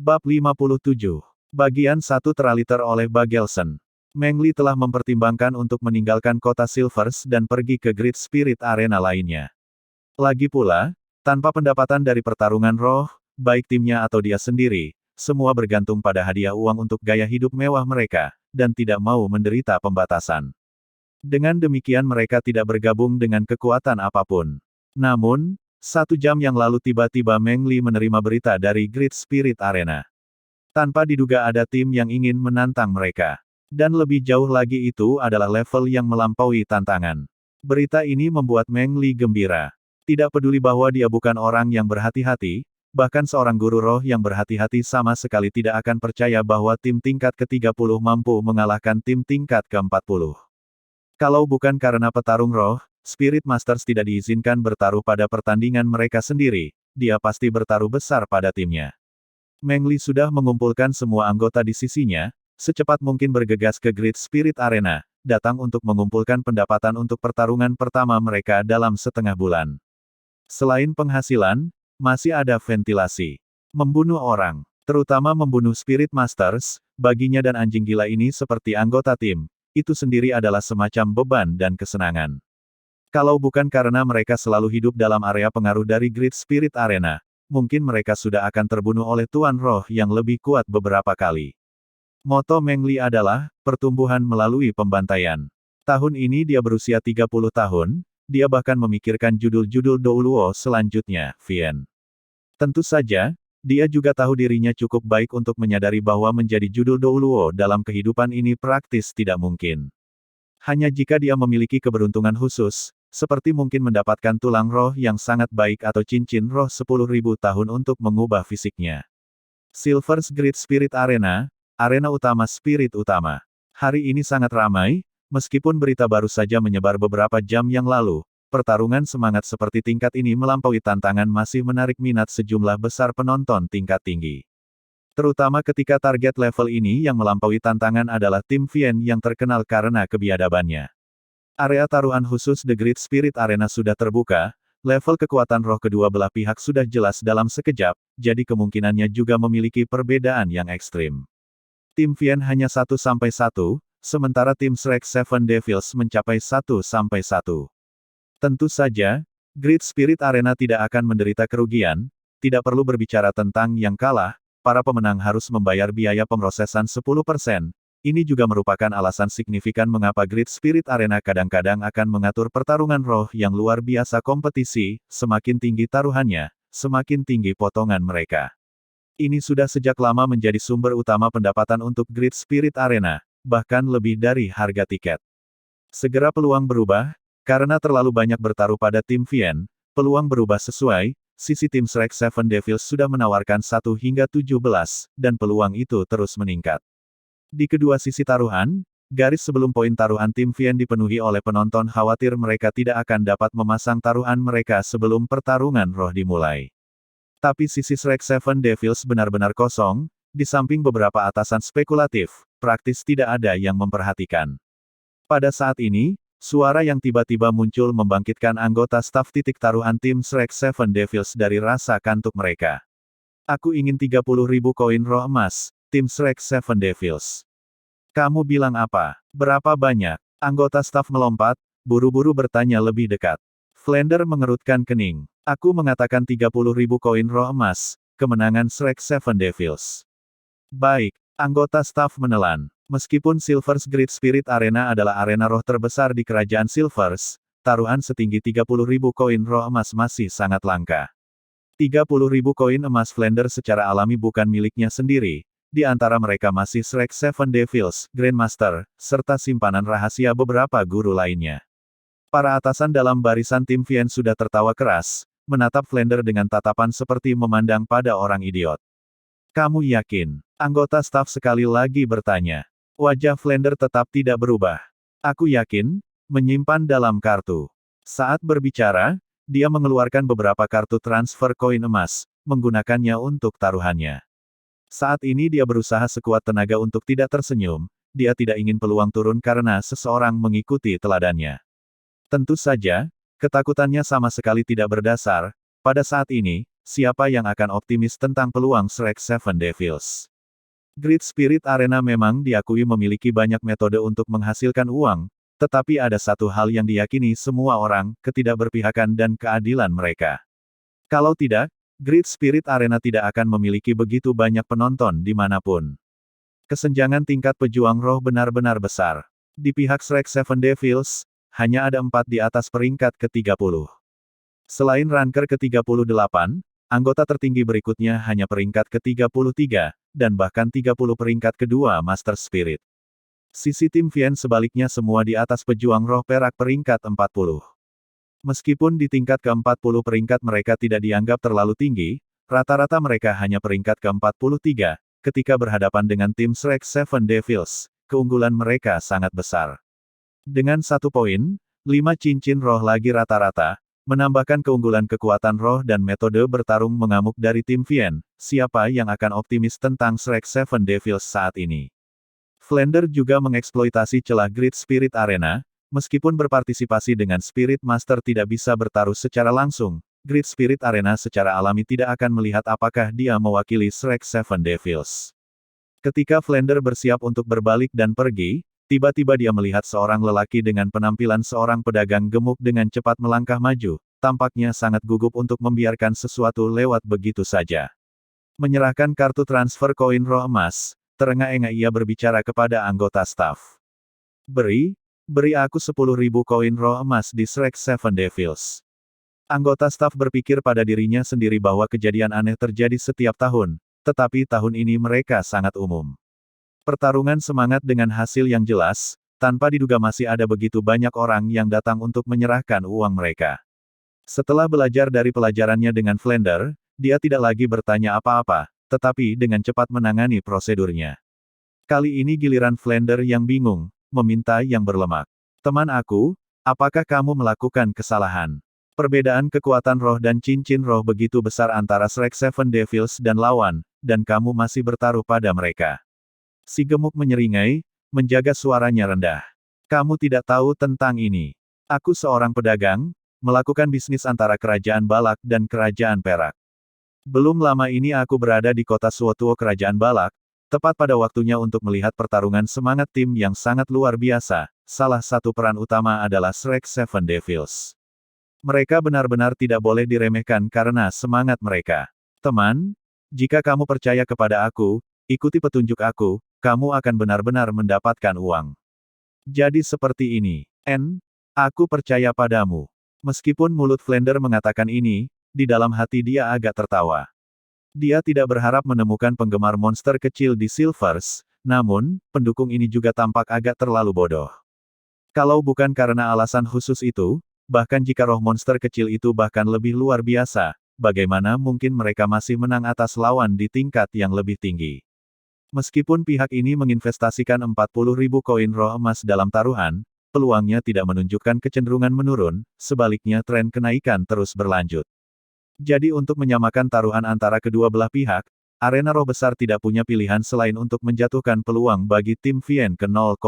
Bab 57. Bagian 1 teraliter oleh Bagelson. Meng Li telah mempertimbangkan untuk meninggalkan kota Silvers dan pergi ke Great Spirit Arena lainnya. Lagi pula, tanpa pendapatan dari pertarungan roh, baik timnya atau dia sendiri, semua bergantung pada hadiah uang untuk gaya hidup mewah mereka, dan tidak mau menderita pembatasan. Dengan demikian mereka tidak bergabung dengan kekuatan apapun. Namun, 1 jam yang lalu tiba-tiba Meng Li menerima berita dari Great Spirit Arena. Tanpa diduga ada tim yang ingin menantang mereka. Dan lebih jauh lagi itu adalah level yang melampaui tantangan. Berita ini membuat Meng Li gembira. Tidak peduli bahwa dia bukan orang yang berhati-hati, bahkan seorang guru roh yang berhati-hati sama sekali tidak akan percaya bahwa tim tingkat ke-30 mampu mengalahkan tim tingkat ke-40. Kalau bukan karena petarung roh, Spirit Masters tidak diizinkan bertaruh pada pertandingan mereka sendiri, dia pasti bertaruh besar pada timnya. Meng Li sudah mengumpulkan semua anggota di sisinya, secepat mungkin bergegas ke Great Spirit Arena, datang untuk mengumpulkan pendapatan untuk pertarungan pertama mereka dalam setengah bulan. Selain penghasilan, masih ada ventilasi. Membunuh orang, terutama membunuh Spirit Masters, baginya dan anjing gila ini seperti anggota tim, itu sendiri adalah semacam beban dan kesenangan. Kalau bukan karena mereka selalu hidup dalam area pengaruh dari Great Spirit Arena, mungkin mereka sudah akan terbunuh oleh Tuan Roh yang lebih kuat beberapa kali. Moto Meng Li adalah, pertumbuhan melalui pembantaian. Tahun ini dia berusia 30 tahun, dia bahkan memikirkan judul-judul Douluo selanjutnya, Vien. Tentu saja, dia juga tahu dirinya cukup baik untuk menyadari bahwa menjadi judul Douluo dalam kehidupan ini praktis tidak mungkin. Hanya jika dia memiliki keberuntungan khusus, seperti mungkin mendapatkan tulang roh yang sangat baik atau cincin roh 10.000 tahun untuk mengubah fisiknya. Silver's Great Spirit Arena, arena utama Spirit Utama. Hari ini sangat ramai, meskipun berita baru saja menyebar beberapa jam yang lalu, pertarungan semangat seperti tingkat ini melampaui tantangan masih menarik minat sejumlah besar penonton tingkat tinggi. Terutama ketika target level ini yang melampaui tantangan adalah tim Vien yang terkenal karena kebiadabannya. Area taruhan khusus The Great Spirit Arena sudah terbuka, level kekuatan roh kedua belah pihak sudah jelas dalam sekejap, jadi kemungkinannya juga memiliki perbedaan yang ekstrim. Tim Vien hanya 1-1, sementara tim Shrek Seven Devils mencapai 1-1. Tentu saja, Great Spirit Arena tidak akan menderita kerugian, tidak perlu berbicara tentang yang kalah, para pemenang harus membayar biaya pemrosesan 10%. Ini juga merupakan alasan signifikan mengapa Great Spirit Arena kadang-kadang akan mengatur pertarungan roh yang luar biasa kompetisi, semakin tinggi taruhannya, semakin tinggi potongan mereka. Ini sudah sejak lama menjadi sumber utama pendapatan untuk Great Spirit Arena, bahkan lebih dari harga tiket. Segera peluang berubah, karena terlalu banyak bertaruh pada tim Vien, peluang berubah sesuai, sisi tim Shrek Seven Devils sudah menawarkan 1 hingga 17, dan peluang itu terus meningkat. Di kedua sisi taruhan, garis sebelum poin taruhan tim Vien dipenuhi oleh penonton khawatir mereka tidak akan dapat memasang taruhan mereka sebelum pertarungan roh dimulai. Tapi sisi Shrek Seven Devils benar-benar kosong, di samping beberapa atasan spekulatif, praktis tidak ada yang memperhatikan. Pada saat ini, suara yang tiba-tiba muncul membangkitkan anggota staf titik taruhan tim Shrek Seven Devils dari rasa kantuk mereka. Aku ingin 30.000 koin roh emas, tim Shrek Seven Devils. Kamu bilang apa? Berapa banyak? Anggota staf melompat, buru-buru bertanya lebih dekat. Flander mengerutkan kening. Aku mengatakan 30.000 koin roh emas, kemenangan Shrek Seven Devils. Baik, anggota staf menelan. Meskipun Silver's Great Spirit Arena adalah arena roh terbesar di kerajaan Silvers, taruhan setinggi 30.000 koin roh emas masih sangat langka. 30.000 koin emas Flander secara alami bukan miliknya sendiri, di antara mereka masih Shrek Seven Devils, Grandmaster, serta simpanan rahasia beberapa guru lainnya. Para atasan dalam barisan tim Vien sudah tertawa keras, menatap Flander dengan tatapan seperti memandang pada orang idiot. Kamu yakin? Anggota staf sekali lagi bertanya. Wajah Flander tetap tidak berubah. Aku yakin, menyimpan dalam kartu. Saat berbicara, dia mengeluarkan beberapa kartu transfer koin emas, menggunakannya untuk taruhannya. Saat ini dia berusaha sekuat tenaga untuk tidak tersenyum, dia tidak ingin peluang turun karena seseorang mengikuti teladannya. Tentu saja, ketakutannya sama sekali tidak berdasar, pada saat ini, siapa yang akan optimis tentang peluang Shrek Seven Devils? Great Spirit Arena memang diakui memiliki banyak metode untuk menghasilkan uang, tetapi ada satu hal yang diyakini semua orang, ketidakberpihakan dan keadilan mereka. Kalau tidak, Great Spirit Arena tidak akan memiliki begitu banyak penonton dimanapun. Kesenjangan tingkat pejuang roh benar-benar besar. Di pihak Shrek Seven Devils, hanya ada 4 di atas peringkat ke-30. Selain ranker ke-38, anggota tertinggi berikutnya hanya peringkat ke-33, dan bahkan 30 peringkat kedua Master Spirit. Sisi tim Vien sebaliknya semua di atas pejuang roh perak peringkat 40. Meskipun di tingkat ke-40 peringkat mereka tidak dianggap terlalu tinggi, rata-rata mereka hanya peringkat ke-43, ketika berhadapan dengan tim Shrek Seven Devils, keunggulan mereka sangat besar. Dengan 1 poin, 5 cincin roh lagi rata-rata, menambahkan keunggulan kekuatan roh dan metode bertarung mengamuk dari tim Vien, siapa yang akan optimis tentang Shrek Seven Devils saat ini? Flander juga mengeksploitasi celah Great Spirit Arena, meskipun berpartisipasi dengan Spirit Master tidak bisa bertaruh secara langsung, Great Spirit Arena secara alami tidak akan melihat apakah dia mewakili Shrek Seven Devils. Ketika Flander bersiap untuk berbalik dan pergi, tiba-tiba dia melihat seorang lelaki dengan penampilan seorang pedagang gemuk dengan cepat melangkah maju, tampaknya sangat gugup untuk membiarkan sesuatu lewat begitu saja. Menyerahkan kartu transfer koin roh emas, terengah-engah ia berbicara kepada anggota staf. Beri aku 10.000 koin roh emas di Shrek Seven Devils. Anggota staf berpikir pada dirinya sendiri bahwa kejadian aneh terjadi setiap tahun, tetapi tahun ini mereka sangat umum. Pertarungan semangat dengan hasil yang jelas, tanpa diduga masih ada begitu banyak orang yang datang untuk menyerahkan uang mereka. Setelah belajar dari pelajarannya dengan Flander, dia tidak lagi bertanya apa-apa, tetapi dengan cepat menangani prosedurnya. Kali ini giliran Flander yang bingung, meminta yang berlemak. Teman aku, apakah kamu melakukan kesalahan? Perbedaan kekuatan roh dan cincin roh begitu besar antara Shrek Seven Devils dan lawan, dan kamu masih bertaruh pada mereka. Si gemuk menyeringai, menjaga suaranya rendah. Kamu tidak tahu tentang ini. Aku seorang pedagang, melakukan bisnis antara kerajaan Balak dan kerajaan Perak. Belum lama ini aku berada di kota Suotuo kerajaan Balak, tepat pada waktunya untuk melihat pertarungan semangat tim yang sangat luar biasa. Salah satu peran utama adalah Shrek Seven Devils. Mereka benar-benar tidak boleh diremehkan karena semangat mereka. Teman, jika kamu percaya kepada aku, ikuti petunjuk aku, kamu akan benar-benar mendapatkan uang. Jadi seperti ini. Aku percaya padamu. Meskipun mulut Flander mengatakan ini, di dalam hati dia agak tertawa. Dia tidak berharap menemukan penggemar monster kecil di Silvers, namun, pendukung ini juga tampak agak terlalu bodoh. Kalau bukan karena alasan khusus itu, bahkan jika roh monster kecil itu bahkan lebih luar biasa, bagaimana mungkin mereka masih menang atas lawan di tingkat yang lebih tinggi? Meskipun pihak ini menginvestasikan 40.000 koin roh emas dalam taruhan, peluangnya tidak menunjukkan kecenderungan menurun, sebaliknya tren kenaikan terus berlanjut. Jadi untuk menyamakan taruhan antara kedua belah pihak, arena roh besar tidak punya pilihan selain untuk menjatuhkan peluang bagi tim Vien ke 0,7.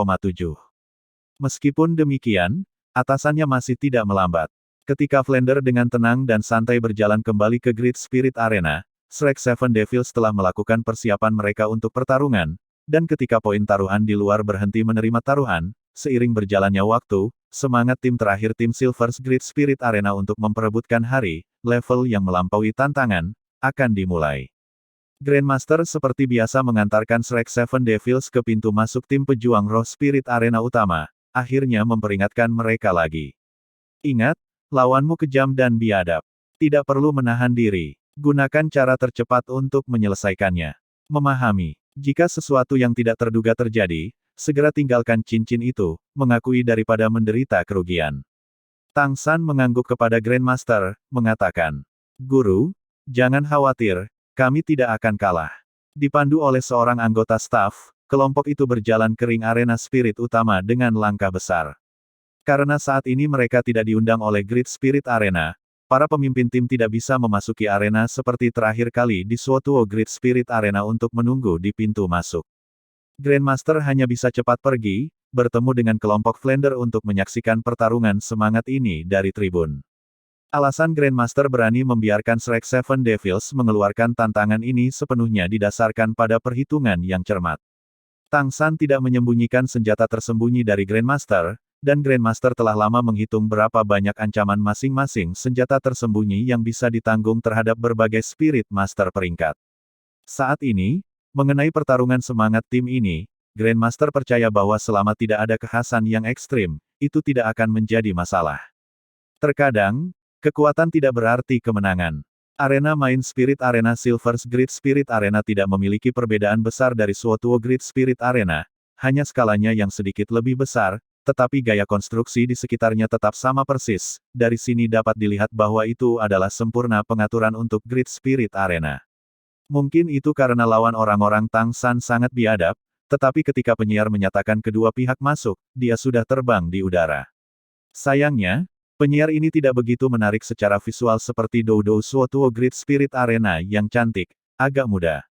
Meskipun demikian, atasannya masih tidak melambat. Ketika Flander dengan tenang dan santai berjalan kembali ke Great Spirit Arena, Shrek Seven Devils telah melakukan persiapan mereka untuk pertarungan, dan ketika poin taruhan di luar berhenti menerima taruhan, seiring berjalannya waktu, semangat tim terakhir tim Silver's Great Spirit Arena untuk memperebutkan hari, level yang melampaui tantangan, akan dimulai. Grandmaster seperti biasa mengantarkan Shrek Seven Devils ke pintu masuk tim pejuang roh Spirit Arena utama, akhirnya memperingatkan mereka lagi. Ingat, lawanmu kejam dan biadab. Tidak perlu menahan diri. Gunakan cara tercepat untuk menyelesaikannya. Memahami, jika sesuatu yang tidak terduga terjadi, segera tinggalkan cincin itu, mengakui daripada menderita kerugian. Tang San mengangguk kepada Grandmaster, mengatakan, Guru, jangan khawatir, kami tidak akan kalah. Dipandu oleh seorang anggota staf, kelompok itu berjalan ke ring arena spirit utama dengan langkah besar. Karena saat ini mereka tidak diundang oleh Great Spirit Arena, para pemimpin tim tidak bisa memasuki arena seperti terakhir kali di Suotuo Great Spirit Arena untuk menunggu di pintu masuk. Grandmaster hanya bisa cepat pergi, bertemu dengan kelompok Flander untuk menyaksikan pertarungan semangat ini dari tribun. Alasan Grandmaster berani membiarkan Shrek Seven Devils mengeluarkan tantangan ini sepenuhnya didasarkan pada perhitungan yang cermat. Tang San tidak menyembunyikan senjata tersembunyi dari Grandmaster, dan Grandmaster telah lama menghitung berapa banyak ancaman masing-masing senjata tersembunyi yang bisa ditanggung terhadap berbagai Spirit Master peringkat. Saat ini, mengenai pertarungan semangat tim ini, Grandmaster percaya bahwa selama tidak ada kekhasan yang ekstrim, itu tidak akan menjadi masalah. Terkadang, kekuatan tidak berarti kemenangan. Arena main Spirit Arena Silver's Great Spirit Arena tidak memiliki perbedaan besar dari suatu Great Spirit Arena, hanya skalanya yang sedikit lebih besar, tetapi gaya konstruksi di sekitarnya tetap sama persis. Dari sini dapat dilihat bahwa itu adalah sempurna pengaturan untuk Great Spirit Arena. Mungkin itu karena lawan orang-orang Tang San sangat biadab, tetapi ketika penyiar menyatakan kedua pihak masuk, dia sudah terbang di udara. Sayangnya, penyiar ini tidak begitu menarik secara visual seperti Doudou suatu Great Spirit Arena yang cantik, agak muda.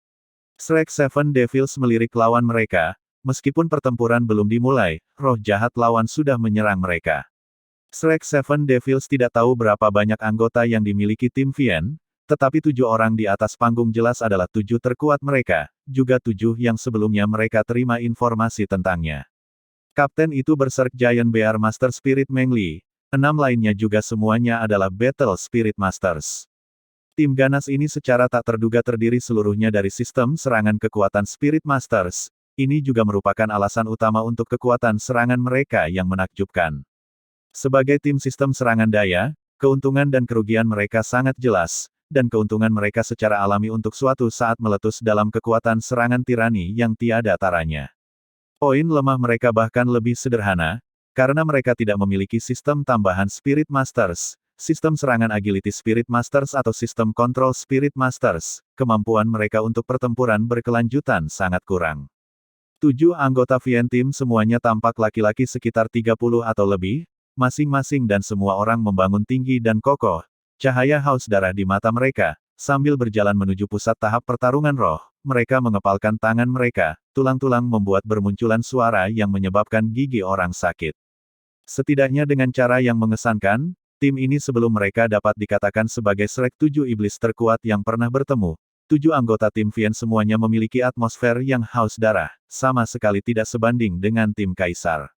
Shrek Seven Devils melirik lawan mereka, meskipun pertempuran belum dimulai, roh jahat lawan sudah menyerang mereka. Shrek Seven Devils tidak tahu berapa banyak anggota yang dimiliki tim Vien, tetapi 7 orang di atas panggung jelas adalah 7 terkuat mereka, juga 7 yang sebelumnya mereka terima informasi tentangnya. Kapten itu Berserk Giant Bear Master Spirit Meng Li. 6 lainnya juga semuanya adalah Battle Spirit Masters. Tim ganas ini secara tak terduga terdiri seluruhnya dari sistem serangan kekuatan Spirit Masters. Ini juga merupakan alasan utama untuk kekuatan serangan mereka yang menakjubkan. Sebagai tim sistem serangan daya, keuntungan dan kerugian mereka sangat jelas, dan keuntungan mereka secara alami untuk suatu saat meletus dalam kekuatan serangan tirani yang tiada taranya. Poin lemah mereka bahkan lebih sederhana, karena mereka tidak memiliki sistem tambahan Spirit Masters, sistem serangan Agility Spirit Masters atau sistem kontrol Spirit Masters, kemampuan mereka untuk pertempuran berkelanjutan sangat kurang. 7 anggota Vien Team semuanya tampak laki-laki sekitar 30 atau lebih, masing-masing dan semua orang membangun tinggi dan kokoh, cahaya haus darah di mata mereka, sambil berjalan menuju pusat tahap pertarungan roh. Mereka mengepalkan tangan mereka, tulang-tulang membuat bermunculan suara yang menyebabkan gigi orang sakit. Setidaknya dengan cara yang mengesankan, tim ini sebelum mereka dapat dikatakan sebagai Shrek 7 iblis terkuat yang pernah bertemu. 7 anggota tim Vien semuanya memiliki atmosfer yang haus darah, sama sekali tidak sebanding dengan tim Kaisar.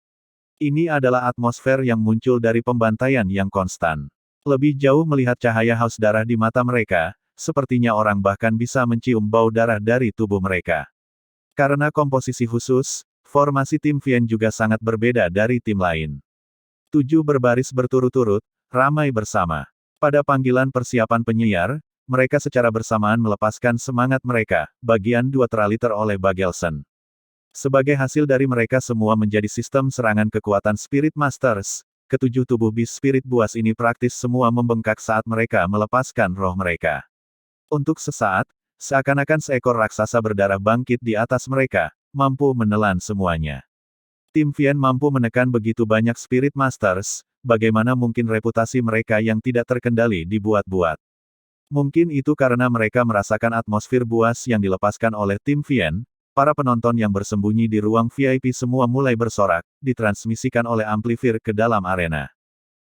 Ini adalah atmosfer yang muncul dari pembantaian yang konstan. Lebih jauh melihat cahaya haus darah di mata mereka, sepertinya orang bahkan bisa mencium bau darah dari tubuh mereka. Karena komposisi khusus, formasi tim Vien juga sangat berbeda dari tim lain. 7 berbaris berturut-turut, ramai bersama. Pada panggilan persiapan penyiar, mereka secara bersamaan melepaskan semangat mereka, bagian 2 teraliter oleh Bagelson. Sebagai hasil dari mereka semua menjadi sistem serangan kekuatan Spirit Masters, ketujuh tubuh Beast Spirit buas ini praktis semua membengkak saat mereka melepaskan roh mereka. Untuk sesaat, seakan-akan seekor raksasa berdarah bangkit di atas mereka, mampu menelan semuanya. Tim Vien mampu menekan begitu banyak Spirit Masters, bagaimana mungkin reputasi mereka yang tidak terkendali dibuat-buat. Mungkin itu karena mereka merasakan atmosfer buas yang dilepaskan oleh tim Vien, para penonton yang bersembunyi di ruang VIP semua mulai bersorak, ditransmisikan oleh amplifier ke dalam arena.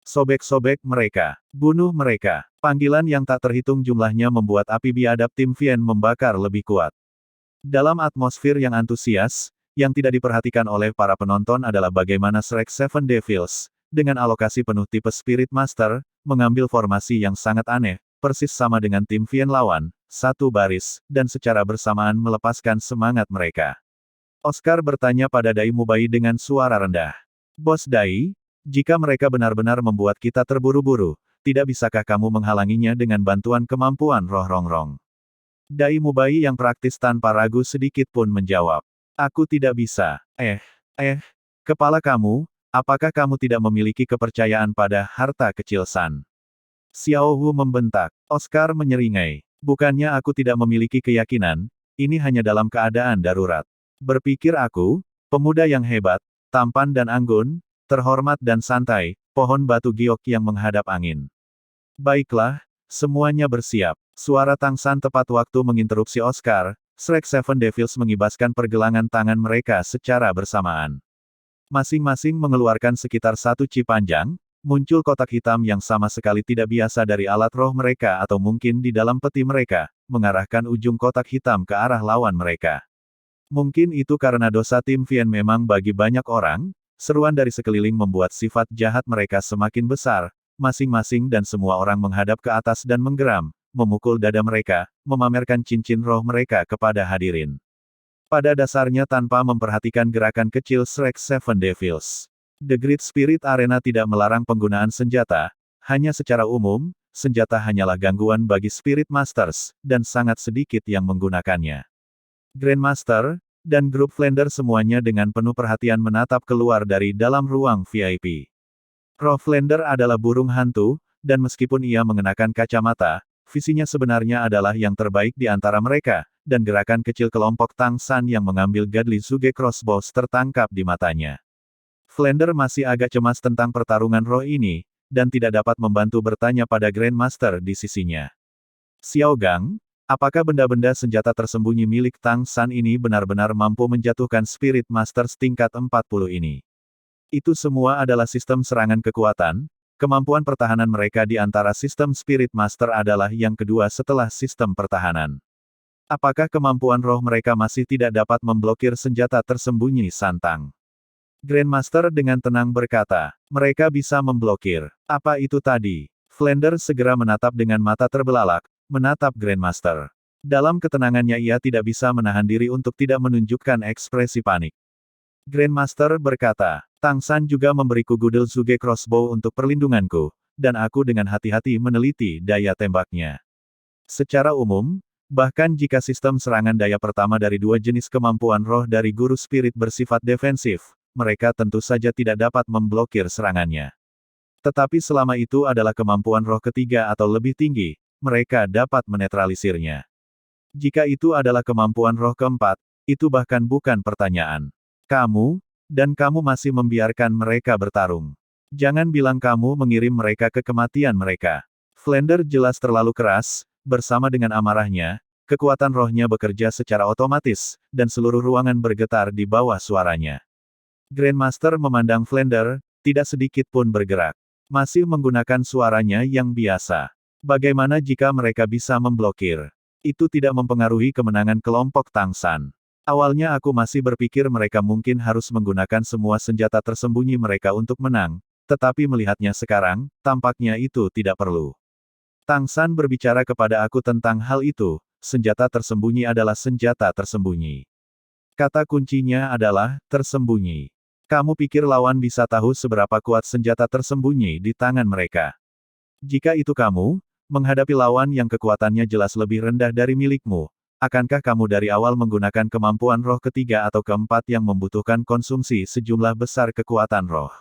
Sobek-sobek mereka. Bunuh mereka. Panggilan yang tak terhitung jumlahnya membuat api biadab tim Vien membakar lebih kuat. Dalam atmosfer yang antusias, yang tidak diperhatikan oleh para penonton adalah bagaimana Shrek Seven Devils, dengan alokasi penuh tipe Spirit Master, mengambil formasi yang sangat aneh, persis sama dengan tim Vien lawan, satu baris, dan secara bersamaan melepaskan semangat mereka. Oscar bertanya pada Dai Mubai dengan suara rendah. Bos Dai, jika mereka benar-benar membuat kita terburu-buru, tidak bisakah kamu menghalanginya dengan bantuan kemampuan roh rongrong? Dai Mubai yang praktis tanpa ragu sedikit pun menjawab. Aku tidak bisa. Kepala kamu, apakah kamu tidak memiliki kepercayaan pada harta kecil San? Xiao Wu membentak. Oscar menyeringai. Bukannya aku tidak memiliki keyakinan, ini hanya dalam keadaan darurat. Berpikir aku, pemuda yang hebat, tampan dan anggun, terhormat dan santai, pohon batu giok yang menghadap angin. Baiklah, semuanya bersiap. Suara Tang San tepat waktu menginterupsi Oscar, Shrek Seven Devils mengibaskan pergelangan tangan mereka secara bersamaan. Masing-masing mengeluarkan sekitar 1 chi panjang, muncul kotak hitam yang sama sekali tidak biasa dari alat roh mereka atau mungkin di dalam peti mereka, mengarahkan ujung kotak hitam ke arah lawan mereka. Mungkin itu karena dosa tim Vien memang bagi banyak orang, seruan dari sekeliling membuat sifat jahat mereka semakin besar, masing-masing dan semua orang menghadap ke atas dan menggeram, memukul dada mereka, memamerkan cincin roh mereka kepada hadirin. Pada dasarnya tanpa memperhatikan gerakan kecil Shrek Seven Devils. The Great Spirit Arena tidak melarang penggunaan senjata, hanya secara umum, senjata hanyalah gangguan bagi Spirit Masters, dan sangat sedikit yang menggunakannya. Grandmaster, dan grup Flander semuanya dengan penuh perhatian menatap keluar dari dalam ruang VIP. Roh Flander adalah burung hantu, dan meskipun ia mengenakan kacamata, visinya sebenarnya adalah yang terbaik di antara mereka, dan gerakan kecil kelompok Tang San yang mengambil Godly Zuge Crossbows tertangkap di matanya. Flander masih agak cemas tentang pertarungan roh ini, dan tidak dapat membantu bertanya pada Grandmaster di sisinya. Xiao Gang, apakah benda-benda senjata tersembunyi milik Tang San ini benar-benar mampu menjatuhkan Spirit Masters tingkat 40 ini? Itu semua adalah sistem serangan kekuatan, kemampuan pertahanan mereka di antara sistem Spirit Master adalah yang kedua setelah sistem pertahanan. Apakah kemampuan roh mereka masih tidak dapat memblokir senjata tersembunyi Santang? Grandmaster dengan tenang berkata, mereka bisa memblokir. Apa itu tadi? Flander segera menatap dengan mata terbelalak, menatap Grandmaster. Dalam ketenangannya ia tidak bisa menahan diri untuk tidak menunjukkan ekspresi panik. Grandmaster berkata, Tang San juga memberiku Godly Zuge Crossbow untuk perlindunganku, dan aku dengan hati-hati meneliti daya tembaknya. Secara umum, bahkan jika sistem serangan daya pertama dari dua jenis kemampuan roh dari Guru Spirit bersifat defensif, mereka tentu saja tidak dapat memblokir serangannya. Tetapi selama itu adalah kemampuan roh ketiga atau lebih tinggi, mereka dapat menetralisirnya. Jika itu adalah kemampuan roh keempat, itu bahkan bukan pertanyaan. Kamu masih membiarkan mereka bertarung. Jangan bilang kamu mengirim mereka ke kematian mereka. Flander jelas terlalu keras, bersama dengan amarahnya, kekuatan rohnya bekerja secara otomatis, dan seluruh ruangan bergetar di bawah suaranya. Grandmaster memandang Flander, tidak sedikit pun bergerak. Masih menggunakan suaranya yang biasa. Bagaimana jika mereka bisa memblokir? Itu tidak mempengaruhi kemenangan kelompok Tang San. Awalnya aku masih berpikir mereka mungkin harus menggunakan semua senjata tersembunyi mereka untuk menang, tetapi melihatnya sekarang, tampaknya itu tidak perlu. Tang San berbicara kepada aku tentang hal itu, senjata tersembunyi adalah senjata tersembunyi. Kata kuncinya adalah, tersembunyi. Kamu pikir lawan bisa tahu seberapa kuat senjata tersembunyi di tangan mereka? Jika itu kamu, menghadapi lawan yang kekuatannya jelas lebih rendah dari milikmu, akankah kamu dari awal menggunakan kemampuan roh ketiga atau keempat yang membutuhkan konsumsi sejumlah besar kekuatan roh?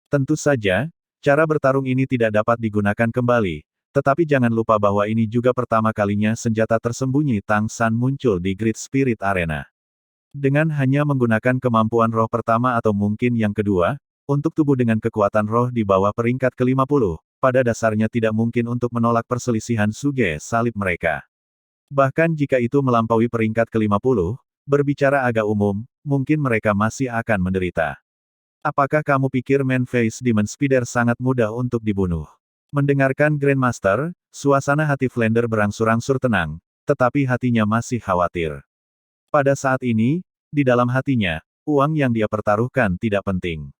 Tentu saja, cara bertarung ini tidak dapat digunakan kembali, tetapi jangan lupa bahwa ini juga pertama kalinya senjata tersembunyi Tang San muncul di Great Spirit Arena. Dengan hanya menggunakan kemampuan roh pertama atau mungkin yang kedua, untuk tubuh dengan kekuatan roh di bawah peringkat ke-50, pada dasarnya tidak mungkin untuk menolak perselisihan Zuge salib mereka. Bahkan jika itu melampaui peringkat ke-50, berbicara agak umum, mungkin mereka masih akan menderita. Apakah kamu pikir Man-Face Demon Spider sangat mudah untuk dibunuh? Mendengarkan Grandmaster, suasana hati Flander berangsur-angsur tenang, tetapi hatinya masih khawatir. Pada saat ini, di dalam hatinya, uang yang dia pertaruhkan tidak penting.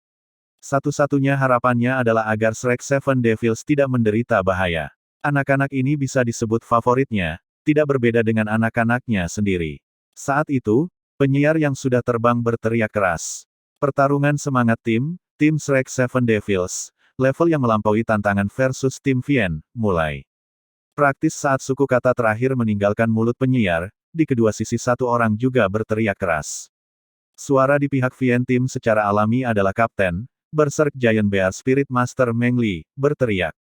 Satu-satunya harapannya adalah agar Shrek Seven Devils tidak menderita bahaya. Anak-anak ini bisa disebut favoritnya, tidak berbeda dengan anak-anaknya sendiri. Saat itu, penyiar yang sudah terbang berteriak keras. Pertarungan semangat tim Shrek Seven Devils, level yang melampaui tantangan versus tim Vien, mulai. Praktis saat suku kata terakhir meninggalkan mulut penyiar, di kedua sisi satu orang juga berteriak keras. Suara di pihak Vien Team secara alami adalah Kapten, Berserk Giant Bear Spirit Master Meng Li, berteriak.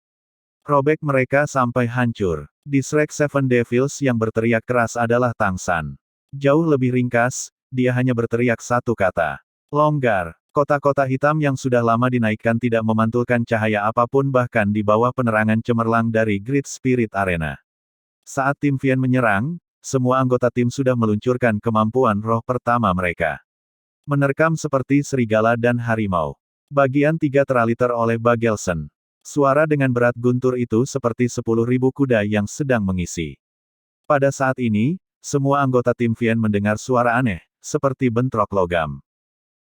Robek mereka sampai hancur. Di Shrek Seven Devils yang berteriak keras adalah Tang San. Jauh lebih ringkas, dia hanya berteriak satu kata. Longgar. Kota-kota hitam yang sudah lama dinaikkan tidak memantulkan cahaya apapun bahkan di bawah penerangan cemerlang dari Great Spirit Arena. Saat tim Vien menyerang, semua anggota tim sudah meluncurkan kemampuan roh pertama mereka. Menerkam seperti serigala dan harimau. Bagian 3 teraliter oleh Bagelson. Suara dengan berat guntur itu seperti 10.000 kuda yang sedang mengisi. Pada saat ini, semua anggota tim Vian mendengar suara aneh, seperti bentrok logam.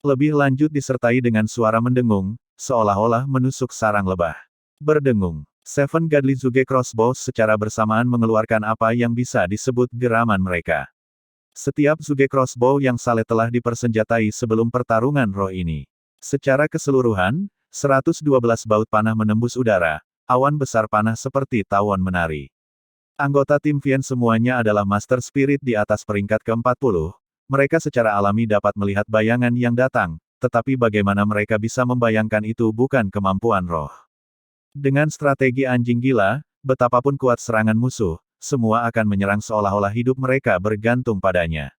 Lebih lanjut disertai dengan suara mendengung, seolah-olah menusuk sarang lebah. Berdengung. Seven Godly Zuge Crossbows secara bersamaan mengeluarkan apa yang bisa disebut geraman mereka. Setiap Zuge Crossbow yang saleh telah dipersenjatai sebelum pertarungan roh ini. Secara keseluruhan, 112 baut panah menembus udara, awan besar panah seperti tawon menari. Anggota tim Vian semuanya adalah Master Spirit di atas peringkat ke-40. Mereka secara alami dapat melihat bayangan yang datang, tetapi bagaimana mereka bisa membayangkan itu bukan kemampuan roh. Dengan strategi anjing gila, betapapun kuat serangan musuh, semua akan menyerang seolah-olah hidup mereka bergantung padanya.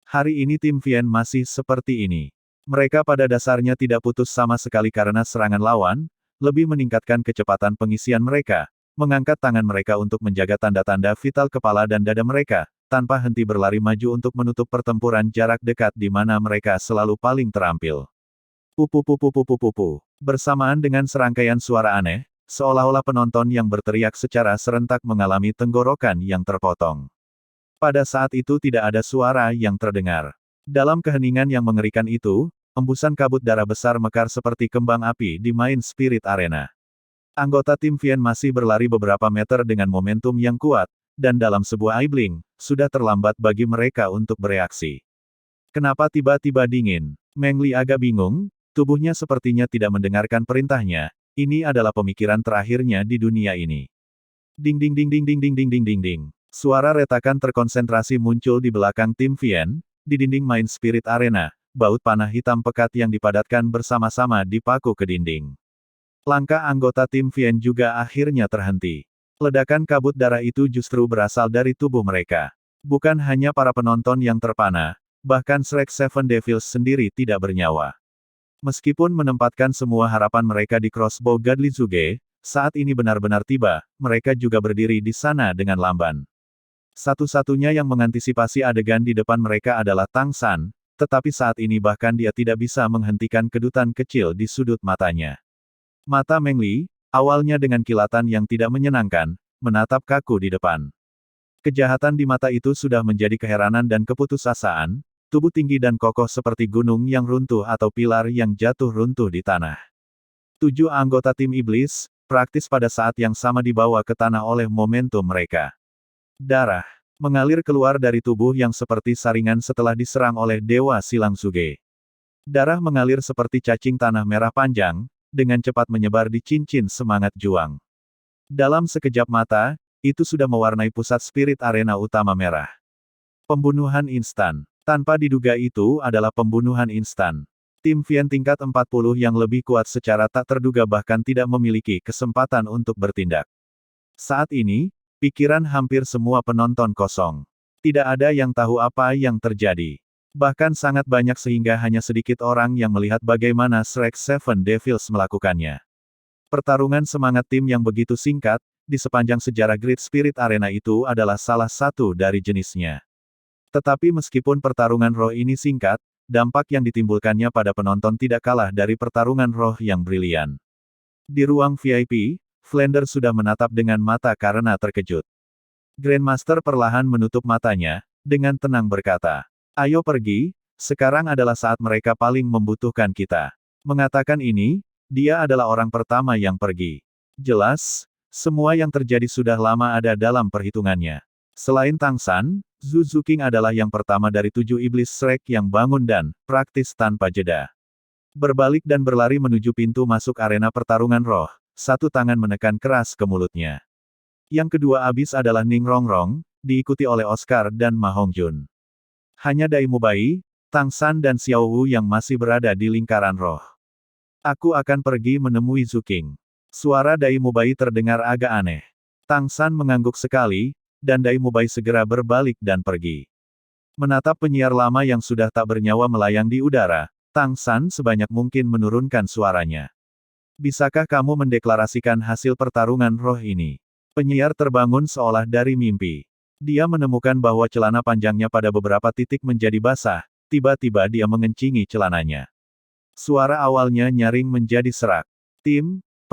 Hari ini tim Vian masih seperti ini. Mereka pada dasarnya tidak putus sama sekali karena serangan lawan, lebih meningkatkan kecepatan pengisian mereka, mengangkat tangan mereka untuk menjaga tanda-tanda vital kepala dan dada mereka, tanpa henti berlari maju untuk menutup pertempuran jarak dekat di mana mereka selalu paling terampil. Pupu. Bersamaan dengan serangkaian suara aneh, seolah-olah penonton yang berteriak secara serentak mengalami tenggorokan yang terpotong. Pada saat itu tidak ada suara yang terdengar. Dalam keheningan yang mengerikan itu, embusan kabut darah besar mekar seperti kembang api di Main Spirit Arena. Anggota tim Vian masih berlari beberapa meter dengan momentum yang kuat, dan dalam sebuah eye blink, sudah terlambat bagi mereka untuk bereaksi. Kenapa tiba-tiba dingin? Meng Li agak bingung, tubuhnya sepertinya tidak mendengarkan perintahnya, ini adalah pemikiran terakhirnya di dunia ini. Ding ding ding ding ding ding ding ding ding ding. Suara retakan terkonsentrasi muncul di belakang tim Vian, di dinding Main Spirit Arena, baut panah hitam pekat yang dipadatkan bersama-sama dipaku ke dinding. Langkah anggota tim Vian juga akhirnya terhenti. Ledakan kabut darah itu justru berasal dari tubuh mereka. Bukan hanya para penonton yang terpana, bahkan Shrek Seven Devils sendiri tidak bernyawa. Meskipun menempatkan semua harapan mereka di crossbow Godly Zuge, saat ini benar-benar tiba, mereka juga berdiri di sana dengan lamban. Satu-satunya yang mengantisipasi adegan di depan mereka adalah Tang San, tetapi saat ini bahkan dia tidak bisa menghentikan kedutan kecil di sudut matanya. Mata Meng Li, awalnya dengan kilatan yang tidak menyenangkan, menatap kaku di depan. Kejahatan di mata itu sudah menjadi keheranan dan keputusasaan, tubuh tinggi dan kokoh seperti gunung yang runtuh atau pilar yang jatuh runtuh di tanah. 7 anggota tim iblis, praktis pada saat yang sama dibawa ke tanah oleh momentum mereka. Darah mengalir keluar dari tubuh yang seperti saringan setelah diserang oleh Dewa Silang Zuge. Darah mengalir seperti cacing tanah merah panjang, dengan cepat menyebar di cincin semangat juang. Dalam sekejap mata, itu sudah mewarnai pusat spirit arena utama merah. Pembunuhan instan. Tanpa diduga itu adalah pembunuhan instan. Tim Vian tingkat 40 yang lebih kuat secara tak terduga bahkan tidak memiliki kesempatan untuk bertindak. Saat ini, pikiran hampir semua penonton kosong. Tidak ada yang tahu apa yang terjadi. Bahkan sangat banyak sehingga hanya sedikit orang yang melihat bagaimana Shrek Seven Devils melakukannya. Pertarungan semangat tim yang begitu singkat, di sepanjang sejarah Great Spirit Arena itu adalah salah satu dari jenisnya. Tetapi meskipun pertarungan roh ini singkat, dampak yang ditimbulkannya pada penonton tidak kalah dari pertarungan roh yang brilian. Di ruang VIP, Flander sudah menatap dengan mata karena terkejut. Grandmaster perlahan menutup matanya, dengan tenang berkata, "Ayo pergi, sekarang adalah saat mereka paling membutuhkan kita." Mengatakan ini, dia adalah orang pertama yang pergi. Jelas, semua yang terjadi sudah lama ada dalam perhitungannya. Selain Tang San, Zhu Zuqing adalah yang pertama dari 7 iblis Shrek yang bangun dan praktis tanpa jeda. Berbalik dan berlari menuju pintu masuk arena pertarungan roh, satu tangan menekan keras ke mulutnya. Yang kedua abis adalah Ning Rongrong, diikuti oleh Oscar dan Ma Hongjun. Hanya Dai Mubai, Tang San dan Xiao Wu yang masih berada di lingkaran roh. Aku akan pergi menemui Zuqing. Suara Dai Mubai terdengar agak aneh. Tang San mengangguk sekali, dan Dai Mubai segera berbalik dan pergi. Menatap penyiar lama yang sudah tak bernyawa melayang di udara, Tang San sebanyak mungkin menurunkan suaranya. Bisakah kamu mendeklarasikan hasil pertarungan roh ini? Penyiar terbangun seolah dari mimpi. Dia menemukan bahwa celana panjangnya pada beberapa titik menjadi basah, tiba-tiba dia mengencingi celananya. Suara awalnya nyaring menjadi serak.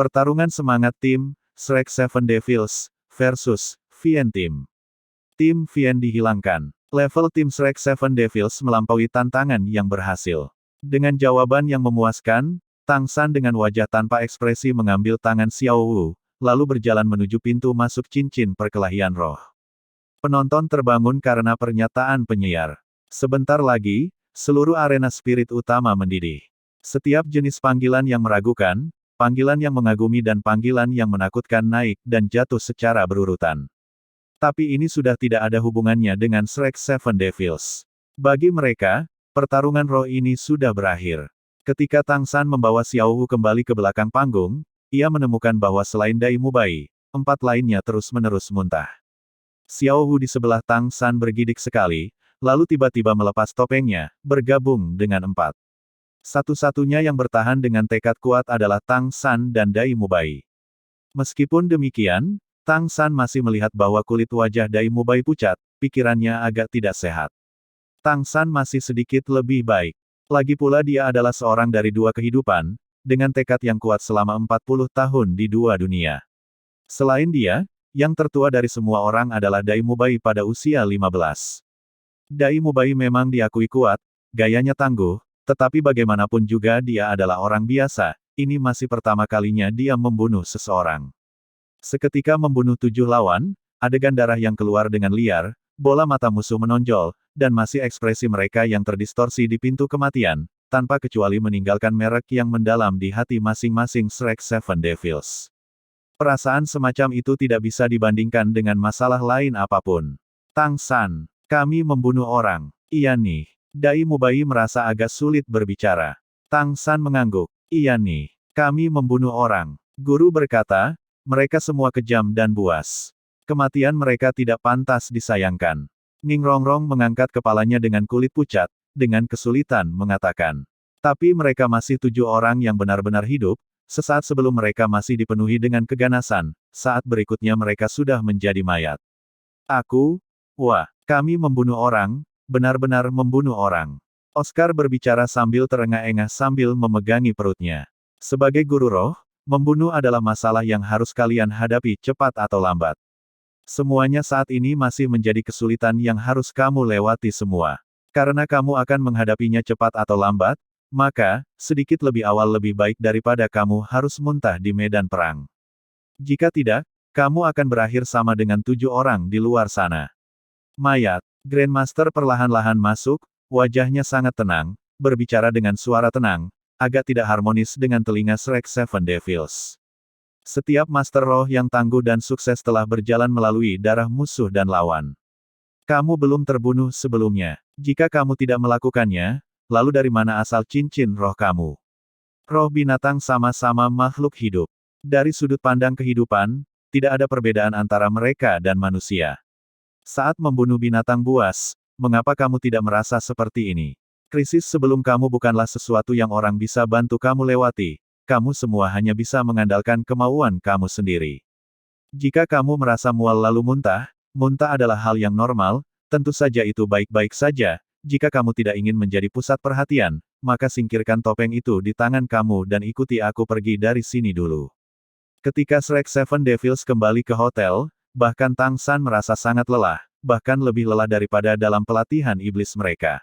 Pertarungan semangat tim, Shrek Seven Devils, versus Vien Team. Tim Vien dihilangkan. Level tim Shrek Seven Devils melampaui tantangan yang berhasil. Dengan jawaban yang memuaskan, Tang San dengan wajah tanpa ekspresi mengambil tangan Xiao Wu, lalu berjalan menuju pintu masuk cincin perkelahian roh. Penonton terbangun karena pernyataan penyiar. Sebentar lagi, seluruh arena spirit utama mendidih. Setiap jenis panggilan yang meragukan, panggilan yang mengagumi dan panggilan yang menakutkan naik dan jatuh secara berurutan. Tapi ini sudah tidak ada hubungannya dengan Shrek Seven Devils. Bagi mereka, pertarungan roh ini sudah berakhir. Ketika Tang San membawa Xiao Wu kembali ke belakang panggung, ia menemukan bahwa selain Dai Mubai, 4 lainnya terus-menerus muntah. Xiao Wu di sebelah Tang San bergidik sekali, lalu tiba-tiba melepas topengnya, bergabung dengan 4. Satu-satunya yang bertahan dengan tekad kuat adalah Tang San dan Dai Mubai. Meskipun demikian, Tang San masih melihat bahwa kulit wajah Dai Mubai pucat, pikirannya agak tidak sehat. Tang San masih sedikit lebih baik. Lagi pula dia adalah seorang dari 2 kehidupan, dengan tekad yang kuat selama 40 tahun di 2 dunia. Selain dia, yang tertua dari semua orang adalah Dai Mubai pada usia 15. Dai Mubai memang diakui kuat, gayanya tangguh, tetapi bagaimanapun juga dia adalah orang biasa, ini masih pertama kalinya dia membunuh seseorang. Seketika membunuh 7 lawan, adegan darah yang keluar dengan liar, bola mata musuh menonjol, dan masih ekspresi mereka yang terdistorsi di pintu kematian, tanpa kecuali meninggalkan merek yang mendalam di hati masing-masing Shrek Seven Devils. Perasaan semacam itu tidak bisa dibandingkan dengan masalah lain apapun. Tang San, kami membunuh orang. Iya nih. Dai Mubai merasa agak sulit berbicara. Tang San mengangguk. Iya nih. Kami membunuh orang. Guru berkata, mereka semua kejam dan buas. Kematian mereka tidak pantas disayangkan. Ning Rongrong mengangkat kepalanya dengan kulit pucat, dengan kesulitan mengatakan. Tapi mereka masih 7 orang yang benar-benar hidup, sesaat sebelum mereka masih dipenuhi dengan keganasan, saat berikutnya mereka sudah menjadi mayat. Kami membunuh orang, benar-benar membunuh orang. Oscar berbicara sambil terengah-engah sambil memegangi perutnya. Sebagai guru roh, membunuh adalah masalah yang harus kalian hadapi cepat atau lambat. Semuanya saat ini masih menjadi kesulitan yang harus kamu lewati semua. Karena kamu akan menghadapinya cepat atau lambat, maka, sedikit lebih awal lebih baik daripada kamu harus muntah di medan perang. Jika tidak, kamu akan berakhir sama dengan 7 orang di luar sana. Mayat. Grandmaster perlahan-lahan masuk, wajahnya sangat tenang, berbicara dengan suara tenang, agak tidak harmonis dengan telinga Shrek Seven Devils. Setiap Master Roh yang tangguh dan sukses telah berjalan melalui darah musuh dan lawan. Kamu belum terbunuh sebelumnya. Jika kamu tidak melakukannya, lalu dari mana asal cincin roh kamu? Roh binatang sama-sama makhluk hidup. Dari sudut pandang kehidupan, tidak ada perbedaan antara mereka dan manusia. Saat membunuh binatang buas, mengapa kamu tidak merasa seperti ini? Krisis sebelum kamu bukanlah sesuatu yang orang bisa bantu kamu lewati, kamu semua hanya bisa mengandalkan kemauan kamu sendiri. Jika kamu merasa mual lalu muntah adalah hal yang normal, tentu saja itu baik-baik saja. Jika kamu tidak ingin menjadi pusat perhatian, maka singkirkan topeng itu di tangan kamu dan ikuti aku pergi dari sini dulu. Ketika Shrek Seven Devils kembali ke hotel, bahkan Tang San merasa sangat lelah, bahkan lebih lelah daripada dalam pelatihan iblis mereka.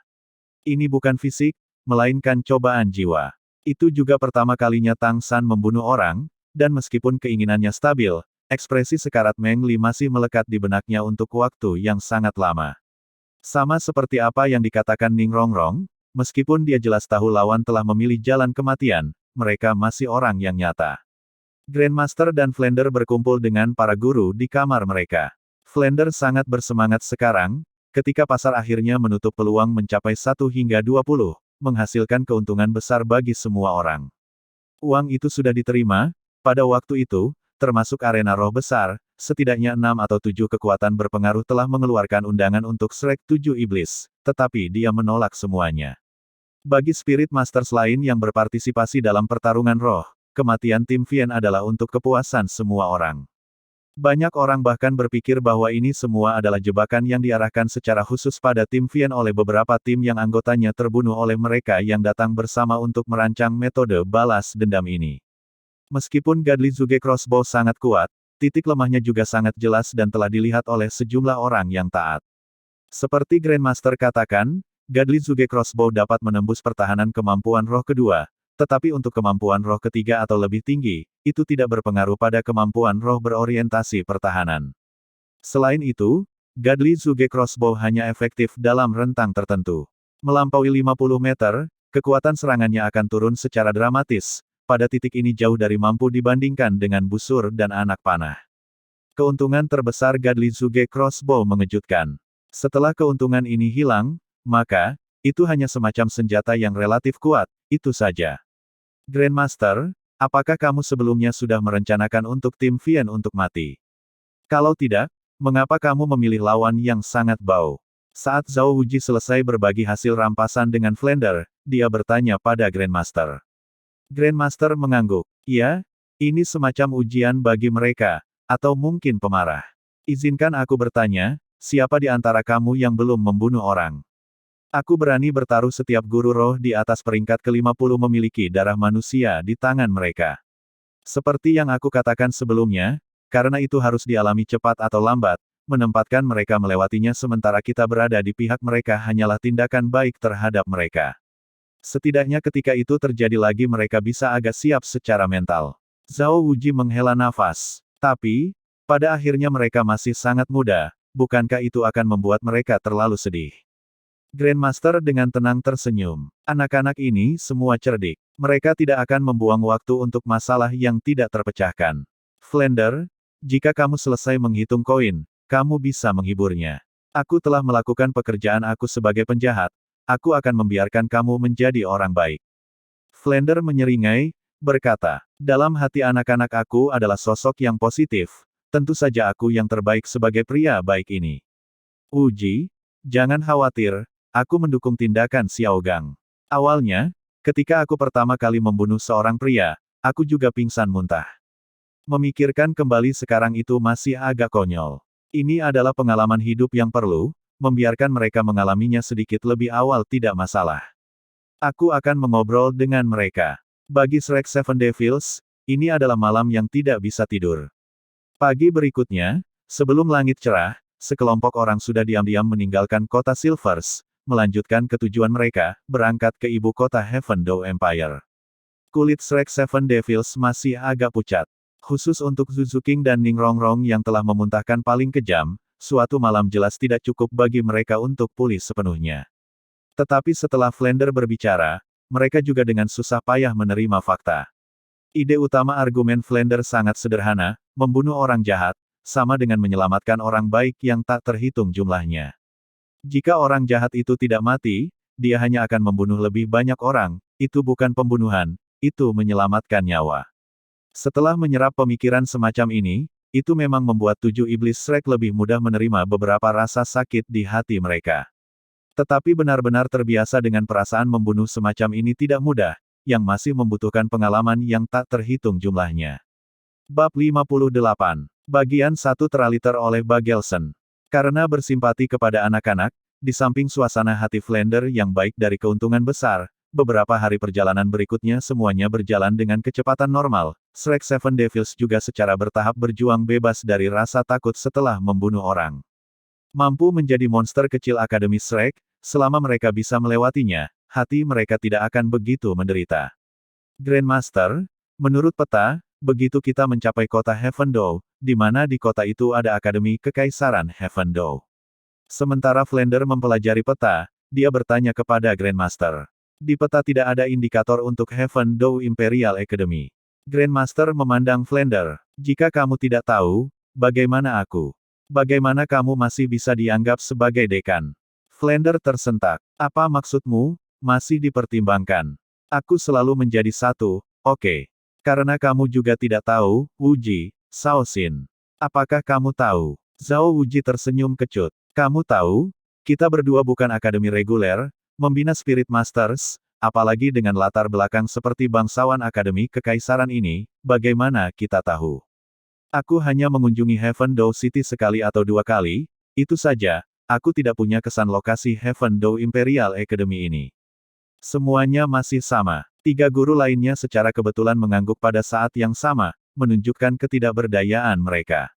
Ini bukan fisik, melainkan cobaan jiwa. Itu juga pertama kalinya Tang San membunuh orang, dan meskipun keinginannya stabil, ekspresi sekarat Meng Li masih melekat di benaknya untuk waktu yang sangat lama. Sama seperti apa yang dikatakan Ning Rongrong, meskipun dia jelas tahu lawan telah memilih jalan kematian, mereka masih orang yang nyata. Grandmaster dan Flander berkumpul dengan para guru di kamar mereka. Flander sangat bersemangat sekarang, ketika pasar akhirnya menutup peluang mencapai 1 hingga 20, menghasilkan keuntungan besar bagi semua orang. Uang itu sudah diterima, pada waktu itu, termasuk arena roh besar, setidaknya 6 atau 7 kekuatan berpengaruh telah mengeluarkan undangan untuk Shrek 7 Iblis, tetapi dia menolak semuanya. Bagi Spirit Masters lain yang berpartisipasi dalam pertarungan roh, kematian tim Vien adalah untuk kepuasan semua orang. Banyak orang bahkan berpikir bahwa ini semua adalah jebakan yang diarahkan secara khusus pada tim Vian oleh beberapa tim yang anggotanya terbunuh oleh mereka yang datang bersama untuk merancang metode balas dendam ini. Meskipun Godly Zuge Crossbow sangat kuat, titik lemahnya juga sangat jelas dan telah dilihat oleh sejumlah orang yang taat. Seperti Grandmaster katakan, Godly Zuge Crossbow dapat menembus pertahanan kemampuan roh kedua, tetapi untuk kemampuan roh ketiga atau lebih tinggi, itu tidak berpengaruh pada kemampuan roh berorientasi pertahanan. Selain itu, Godly Zuge Crossbow hanya efektif dalam rentang tertentu. Melampaui 50 meter, kekuatan serangannya akan turun secara dramatis, pada titik ini jauh dari mampu dibandingkan dengan busur dan anak panah. Keuntungan terbesar Godly Zuge Crossbow mengejutkan. Setelah keuntungan ini hilang, maka, itu hanya semacam senjata yang relatif kuat, itu saja. Grandmaster, apakah kamu sebelumnya sudah merencanakan untuk tim Vian untuk mati? Kalau tidak, mengapa kamu memilih lawan yang sangat bau? Saat Zhao Wuji selesai berbagi hasil rampasan dengan Flander, dia bertanya pada Grandmaster. Grandmaster mengangguk. Ya, ini semacam ujian bagi mereka, atau mungkin pemarah. Izinkan aku bertanya, siapa di antara kamu yang belum membunuh orang? Aku berani bertaruh setiap guru roh di atas peringkat ke-50 memiliki darah manusia di tangan mereka. Seperti yang aku katakan sebelumnya, karena itu harus dialami cepat atau lambat, menempatkan mereka melewatinya sementara kita berada di pihak mereka hanyalah tindakan baik terhadap mereka. Setidaknya ketika itu terjadi lagi mereka bisa agak siap secara mental. Zhao Wuji menghela nafas. Tapi, pada akhirnya mereka masih sangat muda, bukankah itu akan membuat mereka terlalu sedih? Grandmaster dengan tenang tersenyum. Anak-anak ini semua cerdik. Mereka tidak akan membuang waktu untuk masalah yang tidak terpecahkan. Flander, jika kamu selesai menghitung koin, kamu bisa menghiburnya. Aku telah melakukan pekerjaan aku sebagai penjahat. Aku akan membiarkan kamu menjadi orang baik. Flander menyeringai, berkata, dalam hati anak-anak aku adalah sosok yang positif. Tentu saja aku yang terbaik sebagai pria baik ini. Uji, jangan khawatir. Aku mendukung tindakan Xiao Gang. Awalnya, ketika aku pertama kali membunuh seorang pria, aku juga pingsan muntah. Memikirkan kembali sekarang itu masih agak konyol. Ini adalah pengalaman hidup yang perlu, membiarkan mereka mengalaminya sedikit lebih awal tidak masalah. Aku akan mengobrol dengan mereka. Bagi Shrek Seven Devils, ini adalah malam yang tidak bisa tidur. Pagi berikutnya, sebelum langit cerah, sekelompok orang sudah diam-diam meninggalkan kota Silvers, melanjutkan ke tujuan mereka, berangkat ke ibu kota Heaven Dow Empire. Kulit Shrek Seven Devils masih agak pucat. Khusus untuk Zuzu King dan Ning Rongrong yang telah memuntahkan paling kejam, suatu malam jelas tidak cukup bagi mereka untuk pulih sepenuhnya. Tetapi setelah Flander berbicara, mereka juga dengan susah payah menerima fakta. Ide utama argumen Flander sangat sederhana, membunuh orang jahat, sama dengan menyelamatkan orang baik yang tak terhitung jumlahnya. Jika orang jahat itu tidak mati, dia hanya akan membunuh lebih banyak orang, itu bukan pembunuhan, itu menyelamatkan nyawa. Setelah menyerap pemikiran semacam ini, itu memang membuat 7 iblis Shrek lebih mudah menerima beberapa rasa sakit di hati mereka. Tetapi benar-benar terbiasa dengan perasaan membunuh semacam ini tidak mudah, yang masih membutuhkan pengalaman yang tak terhitung jumlahnya. Bab 58. Bagian 1 teraliter oleh Bagelson. Karena bersimpati kepada anak-anak, di samping suasana hati Flander yang baik dari keuntungan besar, beberapa hari perjalanan berikutnya semuanya berjalan dengan kecepatan normal. Shrek Seven Devils juga secara bertahap berjuang bebas dari rasa takut setelah membunuh orang. Mampu menjadi monster kecil Akademi Shrek, selama mereka bisa melewatinya, hati mereka tidak akan begitu menderita. Grandmaster, menurut peta, begitu kita mencapai kota Heaven Dow, di mana di kota itu ada Akademi Kekaisaran Heaven Dow. Sementara Flander mempelajari peta, dia bertanya kepada Grandmaster. Di peta tidak ada indikator untuk Heaven Dow Imperial Academy. Grandmaster memandang Flander. Jika kamu tidak tahu, bagaimana aku? Bagaimana kamu masih bisa dianggap sebagai dekan? Flander tersentak. Apa maksudmu? Masih dipertimbangkan. Aku selalu menjadi satu, oke. Karena kamu juga tidak tahu, Wuji, Shao Xin. Apakah kamu tahu? Zhao Wuji tersenyum kecut. Kamu tahu, kita berdua bukan akademi reguler, membina Spirit Masters, apalagi dengan latar belakang seperti bangsawan Akademi Kekaisaran ini, bagaimana kita tahu? Aku hanya mengunjungi Heaven Dow City sekali atau dua kali, itu saja, aku tidak punya kesan lokasi Heaven Dow Imperial Academy ini. Semuanya masih sama. Tiga guru lainnya secara kebetulan mengangguk pada saat yang sama, menunjukkan ketidakberdayaan mereka.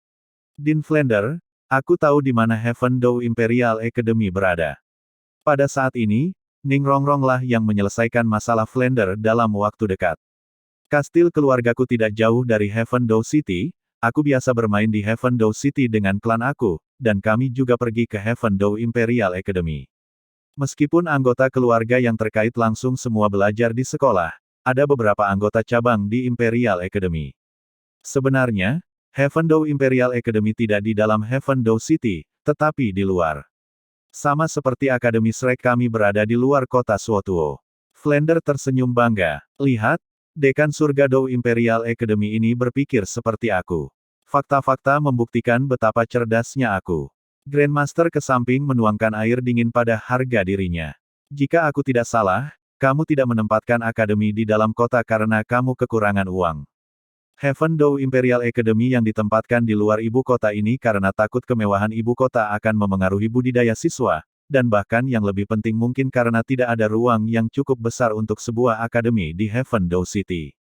Dean Flender, aku tahu di mana Heaven Dow Imperial Academy berada. Pada saat ini, Ning Rongrong lah yang menyelesaikan masalah Flender dalam waktu dekat. Kastil keluargaku tidak jauh dari Heaven Dow City, aku biasa bermain di Heaven Dow City dengan klan aku, dan kami juga pergi ke Heaven Dow Imperial Academy. Meskipun anggota keluarga yang terkait langsung semua belajar di sekolah, ada beberapa anggota cabang di Imperial Academy. Sebenarnya, Heaven Dow Imperial Academy tidak di dalam Heaven Dow City, tetapi di luar. Sama seperti Akademi Shrek kami berada di luar kota Suotuo. Flender tersenyum bangga. Lihat, Dekan Surga Dow Imperial Academy ini berpikir seperti aku. Fakta-fakta membuktikan betapa cerdasnya aku. Grandmaster ke samping menuangkan air dingin pada harga dirinya. Jika aku tidak salah, kamu tidak menempatkan akademi di dalam kota karena kamu kekurangan uang. Heaven Dow Imperial Academy yang ditempatkan di luar ibu kota ini karena takut kemewahan ibu kota akan memengaruhi budidaya siswa, dan bahkan yang lebih penting mungkin karena tidak ada ruang yang cukup besar untuk sebuah akademi di Heaven Dow City.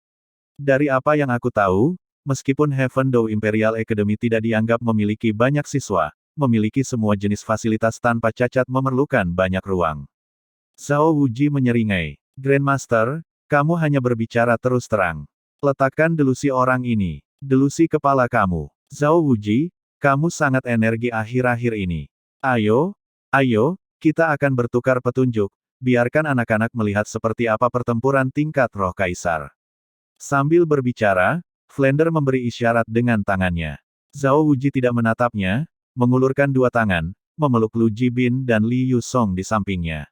Dari apa yang aku tahu, meskipun Heaven Dow Imperial Academy tidak dianggap memiliki banyak siswa, memiliki semua jenis fasilitas tanpa cacat memerlukan banyak ruang. Zhao Wuji menyeringai. Grandmaster, kamu hanya berbicara terus terang. Letakkan delusi orang ini. Delusi kepala kamu. Zhao Wuji, kamu sangat energi akhir-akhir ini. Ayo, kita akan bertukar petunjuk. Biarkan anak-anak melihat seperti apa pertempuran tingkat roh kaisar. Sambil berbicara, Flender memberi isyarat dengan tangannya. Zhao Wuji tidak menatapnya, mengulurkan dua tangan, memeluk Lu Jibin dan Li Yusong di sampingnya.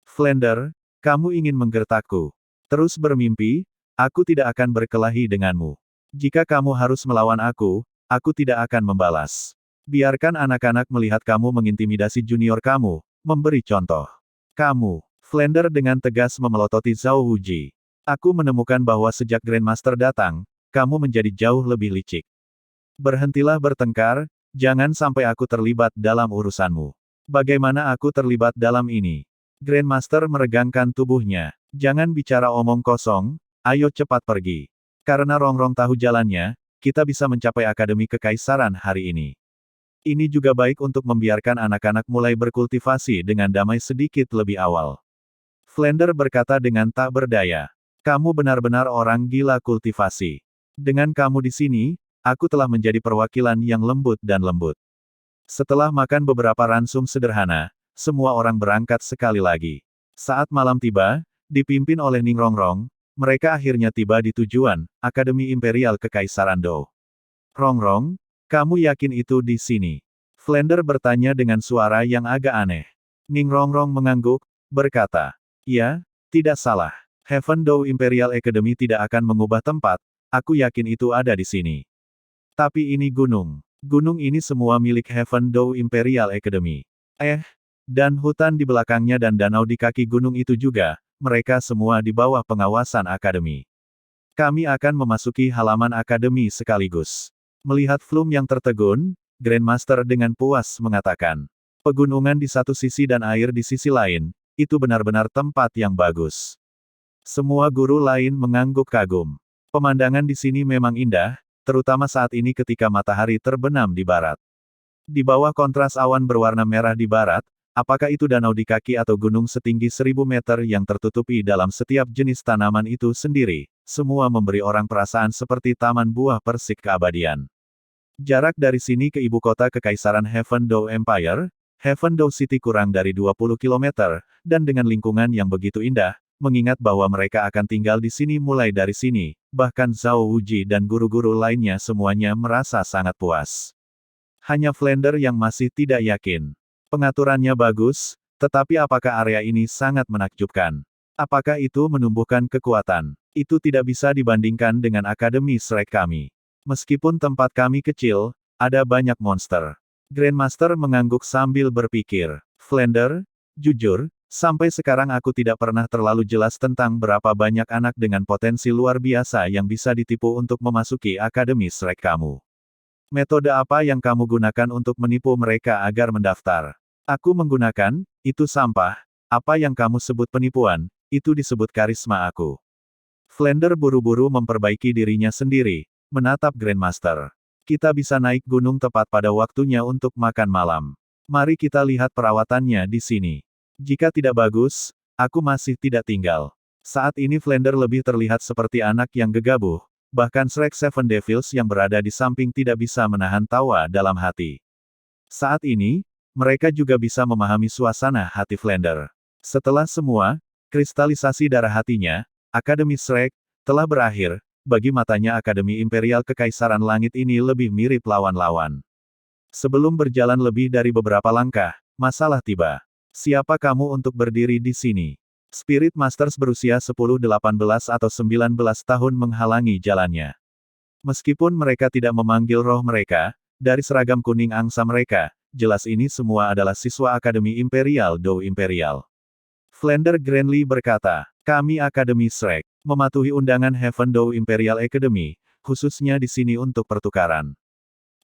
Flender, kamu ingin menggertakku. Terus bermimpi, aku tidak akan berkelahi denganmu. Jika kamu harus melawan aku tidak akan membalas. Biarkan anak-anak melihat kamu mengintimidasi junior kamu, memberi contoh. Kamu, Flender dengan tegas memelototi Zhao Wuji. Aku menemukan bahwa sejak Grandmaster datang, kamu menjadi jauh lebih licik. Berhentilah bertengkar, jangan sampai aku terlibat dalam urusanmu. Bagaimana aku terlibat dalam ini? Grandmaster meregangkan tubuhnya. Jangan bicara omong kosong, ayo cepat pergi. Karena Rongrong tahu jalannya, kita bisa mencapai Akademi Kekaisaran hari ini. Ini juga baik untuk membiarkan anak-anak mulai berkultivasi dengan damai sedikit lebih awal. Flender berkata dengan tak berdaya. Kamu benar-benar orang gila kultivasi. Dengan kamu di sini, aku telah menjadi perwakilan yang lembut dan lembut. Setelah makan beberapa ransum sederhana, semua orang berangkat sekali lagi. Saat malam tiba, dipimpin oleh Ning Rongrong, mereka akhirnya tiba di tujuan, Akademi Imperial Kekaisaran Dou. Rongrong, kamu yakin itu di sini? Flender bertanya dengan suara yang agak aneh. Ning Rongrong mengangguk, berkata, ya, tidak salah. Heaven Dow Imperial Academy tidak akan mengubah tempat, aku yakin itu ada di sini. Tapi ini gunung. Gunung ini semua milik Heaven Dow Imperial Academy. Dan hutan di belakangnya dan danau di kaki gunung itu juga, mereka semua di bawah pengawasan akademi. Kami akan memasuki halaman akademi sekaligus. Melihat Flum yang tertegun, Grandmaster dengan puas mengatakan, pegunungan di satu sisi dan air di sisi lain, itu benar-benar tempat yang bagus. Semua guru lain mengangguk kagum. Pemandangan di sini memang indah, terutama saat ini ketika matahari terbenam di barat. Di bawah kontras awan berwarna merah di barat, apakah itu danau di kaki atau gunung setinggi 1000 meter yang tertutupi dalam setiap jenis tanaman itu sendiri, semua memberi orang perasaan seperti taman buah persik keabadian. Jarak dari sini ke ibu kota Kekaisaran Heaven Dow Empire, Heaven Dow City kurang dari 20 km, dan dengan lingkungan yang begitu indah, mengingat bahwa mereka akan tinggal di sini mulai dari sini, bahkan Zhao Wuji dan guru-guru lainnya semuanya merasa sangat puas. Hanya Flender yang masih tidak yakin. Pengaturannya bagus, tetapi apakah area ini sangat menakjubkan? Apakah itu menumbuhkan kekuatan? Itu tidak bisa dibandingkan dengan Akademi Shrek kami. Meskipun tempat kami kecil, ada banyak monster. Grandmaster mengangguk sambil berpikir. Flender, jujur, sampai sekarang aku tidak pernah terlalu jelas tentang berapa banyak anak dengan potensi luar biasa yang bisa ditipu untuk memasuki Akademi Shrek kamu. Metode apa yang kamu gunakan untuk menipu mereka agar mendaftar? Aku menggunakan, itu sampah. Apa yang kamu sebut penipuan, itu disebut karisma aku. Flander buru-buru memperbaiki dirinya sendiri, menatap Grandmaster. Kita bisa naik gunung tepat pada waktunya untuk makan malam. Mari kita lihat perawatannya di sini. Jika tidak bagus, aku masih tidak tinggal. Saat ini Flander lebih terlihat seperti anak yang gegabah, bahkan Shrek Seven Devils yang berada di samping tidak bisa menahan tawa dalam hati. Saat ini, mereka juga bisa memahami suasana hati Flander. Setelah semua, kristalisasi darah hatinya, Akademi Shrek, telah berakhir. Bagi matanya Akademi Imperial Kekaisaran Langit ini lebih mirip lawan-lawan. Sebelum berjalan lebih dari beberapa langkah, masalah tiba. Siapa kamu untuk berdiri di sini? Spirit Masters berusia 10, 18 atau 19 tahun menghalangi jalannya. Meskipun mereka tidak memanggil roh mereka, dari seragam kuning angsa mereka, jelas ini semua adalah siswa Akademi Imperial Do Imperial. Flander Grandly berkata, kami Akademi Shrek, mematuhi undangan Heaven Do Imperial Academy, khususnya di sini untuk pertukaran.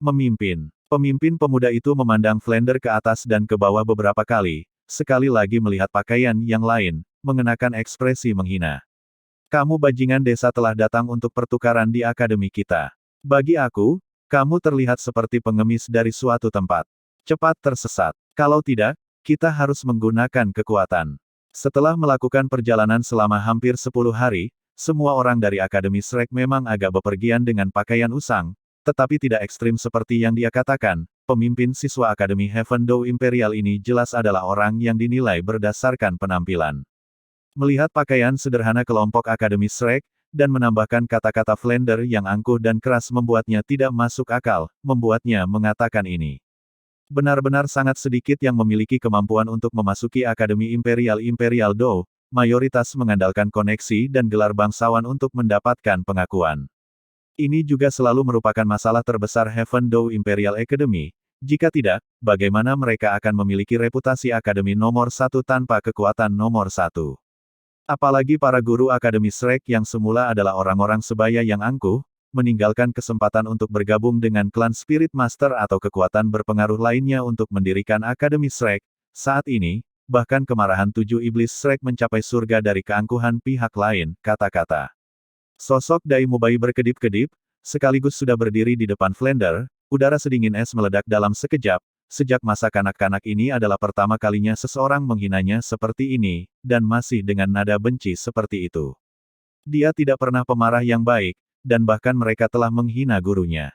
Memimpin. Pemimpin pemuda itu memandang Flander ke atas dan ke bawah beberapa kali, sekali lagi melihat pakaian yang lain, mengenakan ekspresi menghina. Kamu bajingan desa telah datang untuk pertukaran di akademi kita. Bagi aku, kamu terlihat seperti pengemis dari suatu tempat. Cepat tersesat. Kalau tidak, kita harus menggunakan kekuatan. Setelah melakukan perjalanan selama hampir 10 hari, semua orang dari Akademi Shrek memang agak bepergian dengan pakaian usang, tetapi tidak ekstrim seperti yang dia katakan. Pemimpin siswa Akademi Heaven Do Imperial ini jelas adalah orang yang dinilai berdasarkan penampilan. Melihat pakaian sederhana kelompok Akademi Shrek, dan menambahkan kata-kata Flander yang angkuh dan keras membuatnya tidak masuk akal, membuatnya mengatakan ini. Benar-benar sangat sedikit yang memiliki kemampuan untuk memasuki Akademi Imperial Do, mayoritas mengandalkan koneksi dan gelar bangsawan untuk mendapatkan pengakuan. Ini juga selalu merupakan masalah terbesar Heaven Do Imperial Academy. Jika tidak, bagaimana mereka akan memiliki reputasi Akademi nomor 1 tanpa kekuatan nomor 1? Apalagi para guru Akademi Shrek yang semula adalah orang-orang sebaya yang angkuh, meninggalkan kesempatan untuk bergabung dengan klan Spirit Master atau kekuatan berpengaruh lainnya untuk mendirikan Akademi Shrek. Saat ini, bahkan kemarahan 7 iblis Shrek mencapai surga dari keangkuhan pihak lain, kata-kata. Sosok Dai Mubai berkedip-kedip, sekaligus sudah berdiri di depan Flander, udara sedingin es meledak dalam sekejap. Sejak masa kanak-kanak ini adalah pertama kalinya seseorang menghinanya seperti ini, dan masih dengan nada benci seperti itu. Dia tidak pernah pemarah yang baik, dan bahkan mereka telah menghina gurunya.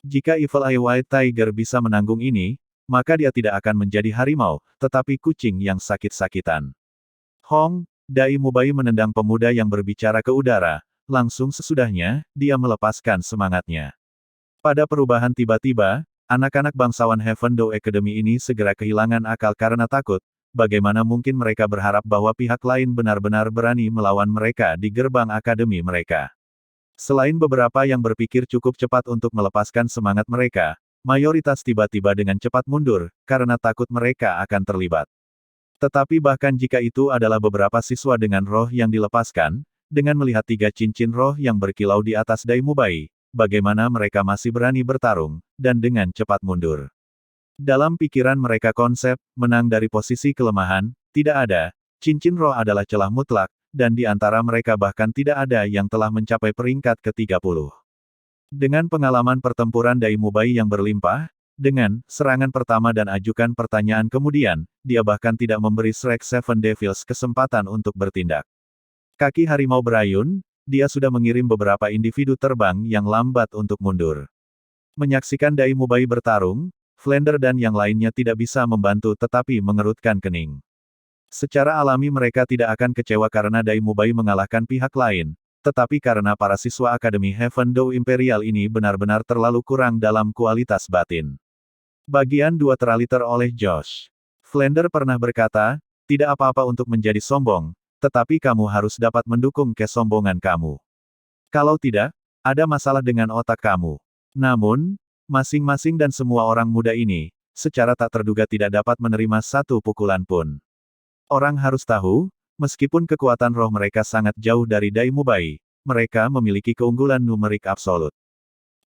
Jika Evil Eye White Tiger bisa menanggung ini, maka dia tidak akan menjadi harimau, tetapi kucing yang sakit-sakitan. Hong, Dai Mubai menendang pemuda yang berbicara ke udara, langsung sesudahnya, dia melepaskan semangatnya. Pada perubahan tiba-tiba, anak-anak bangsawan Heaven Do Academy ini segera kehilangan akal karena takut. Bagaimana mungkin mereka berharap bahwa pihak lain benar-benar berani melawan mereka di gerbang akademi mereka? Selain beberapa yang berpikir cukup cepat untuk melepaskan semangat mereka, mayoritas tiba-tiba dengan cepat mundur, karena takut mereka akan terlibat. Tetapi bahkan jika itu adalah beberapa siswa dengan roh yang dilepaskan, dengan melihat 3 cincin roh yang berkilau di atas Dai Mubai, bagaimana mereka masih berani bertarung, dan dengan cepat mundur. Dalam pikiran mereka konsep, menang dari posisi kelemahan, tidak ada. Cincin roh adalah celah mutlak, dan di antara mereka bahkan tidak ada yang telah mencapai peringkat ke-30. Dengan pengalaman pertempuran Dai Mubai yang berlimpah, dengan serangan pertama dan ajukan pertanyaan kemudian, dia bahkan tidak memberi Shrek Seven Devils kesempatan untuk bertindak. Kaki harimau berayun, dia sudah mengirim beberapa individu terbang yang lambat untuk mundur. Menyaksikan Dai Mubai bertarung, Flander dan yang lainnya tidak bisa membantu tetapi mengerutkan kening. Secara alami mereka tidak akan kecewa karena Dai Mubai mengalahkan pihak lain, tetapi karena para siswa Akademi Heaven Do Imperial ini benar-benar terlalu kurang dalam kualitas batin. Bagian 2 teraliter oleh Josh. Flander pernah berkata, tidak apa-apa untuk menjadi sombong, tetapi kamu harus dapat mendukung kesombongan kamu. Kalau tidak, ada masalah dengan otak kamu. Namun, masing-masing dan semua orang muda ini, secara tak terduga tidak dapat menerima satu pukulan pun. Orang harus tahu, meskipun kekuatan roh mereka sangat jauh dari Dai Mubai, mereka memiliki keunggulan numerik absolut.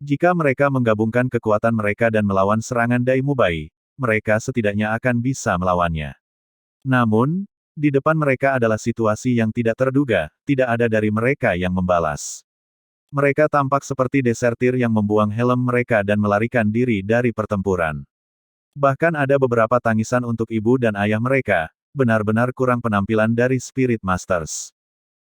Jika mereka menggabungkan kekuatan mereka dan melawan serangan Dai Mubai, mereka setidaknya akan bisa melawannya. Namun, di depan mereka adalah situasi yang tidak terduga, tidak ada dari mereka yang membalas. Mereka tampak seperti desertir yang membuang helm mereka dan melarikan diri dari pertempuran. Bahkan ada beberapa tangisan untuk ibu dan ayah mereka, benar-benar kurang penampilan dari Spirit Masters.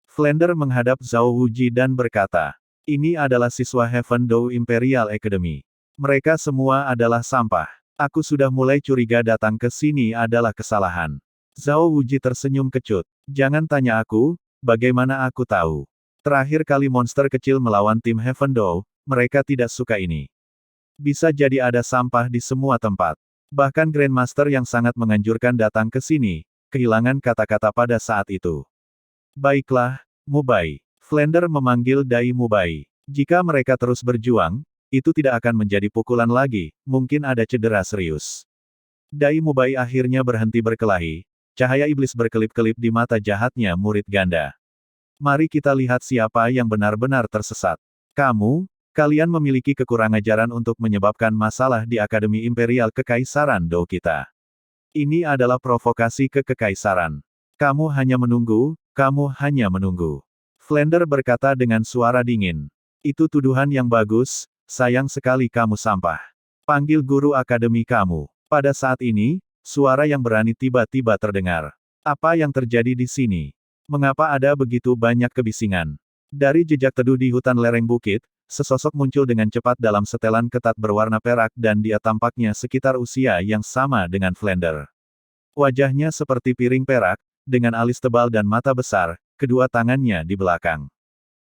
Flander menghadap Zhao Wuji dan berkata, "Ini adalah siswa Heaven Dou Imperial Academy. Mereka semua adalah sampah. Aku sudah mulai curiga datang ke sini adalah kesalahan." Zhao Wuji tersenyum kecut. "Jangan tanya aku, bagaimana aku tahu? Terakhir kali monster kecil melawan tim Heaven Dou, mereka tidak suka ini. Bisa jadi ada sampah di semua tempat. Bahkan Grandmaster yang sangat menganjurkan datang ke sini, kehilangan kata-kata pada saat itu." "Baiklah, Mubai." Flander memanggil Dai Mubai. "Jika mereka terus berjuang, itu tidak akan menjadi pukulan lagi, mungkin ada cedera serius." Dai Mubai akhirnya berhenti berkelahi, cahaya iblis berkelip-kelip di mata jahatnya murid ganda. "Mari kita lihat siapa yang benar-benar tersesat. Kalian memiliki kekurang-ajaran untuk menyebabkan masalah di Akademi Imperial Kekaisaran Dou kita. Ini adalah provokasi ke kekaisaran. Kamu hanya menunggu. Flander berkata dengan suara dingin. "Itu tuduhan yang bagus, sayang sekali kamu sampah. Panggil guru akademi kamu." Pada saat ini, suara yang berani tiba-tiba terdengar. "Apa yang terjadi di sini? Mengapa ada begitu banyak kebisingan?" Dari jejak teduh di hutan lereng bukit, sesosok muncul dengan cepat dalam setelan ketat berwarna perak dan dia tampaknya sekitar usia yang sama dengan Flander. Wajahnya seperti piring perak, dengan alis tebal dan mata besar, kedua tangannya di belakang.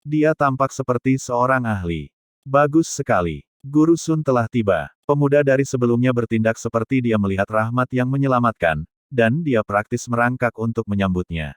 Dia tampak seperti seorang ahli. "Bagus sekali. Guru Sun telah tiba." Pemuda dari sebelumnya bertindak seperti dia melihat rahmat yang menyelamatkan, dan dia praktis merangkak untuk menyambutnya.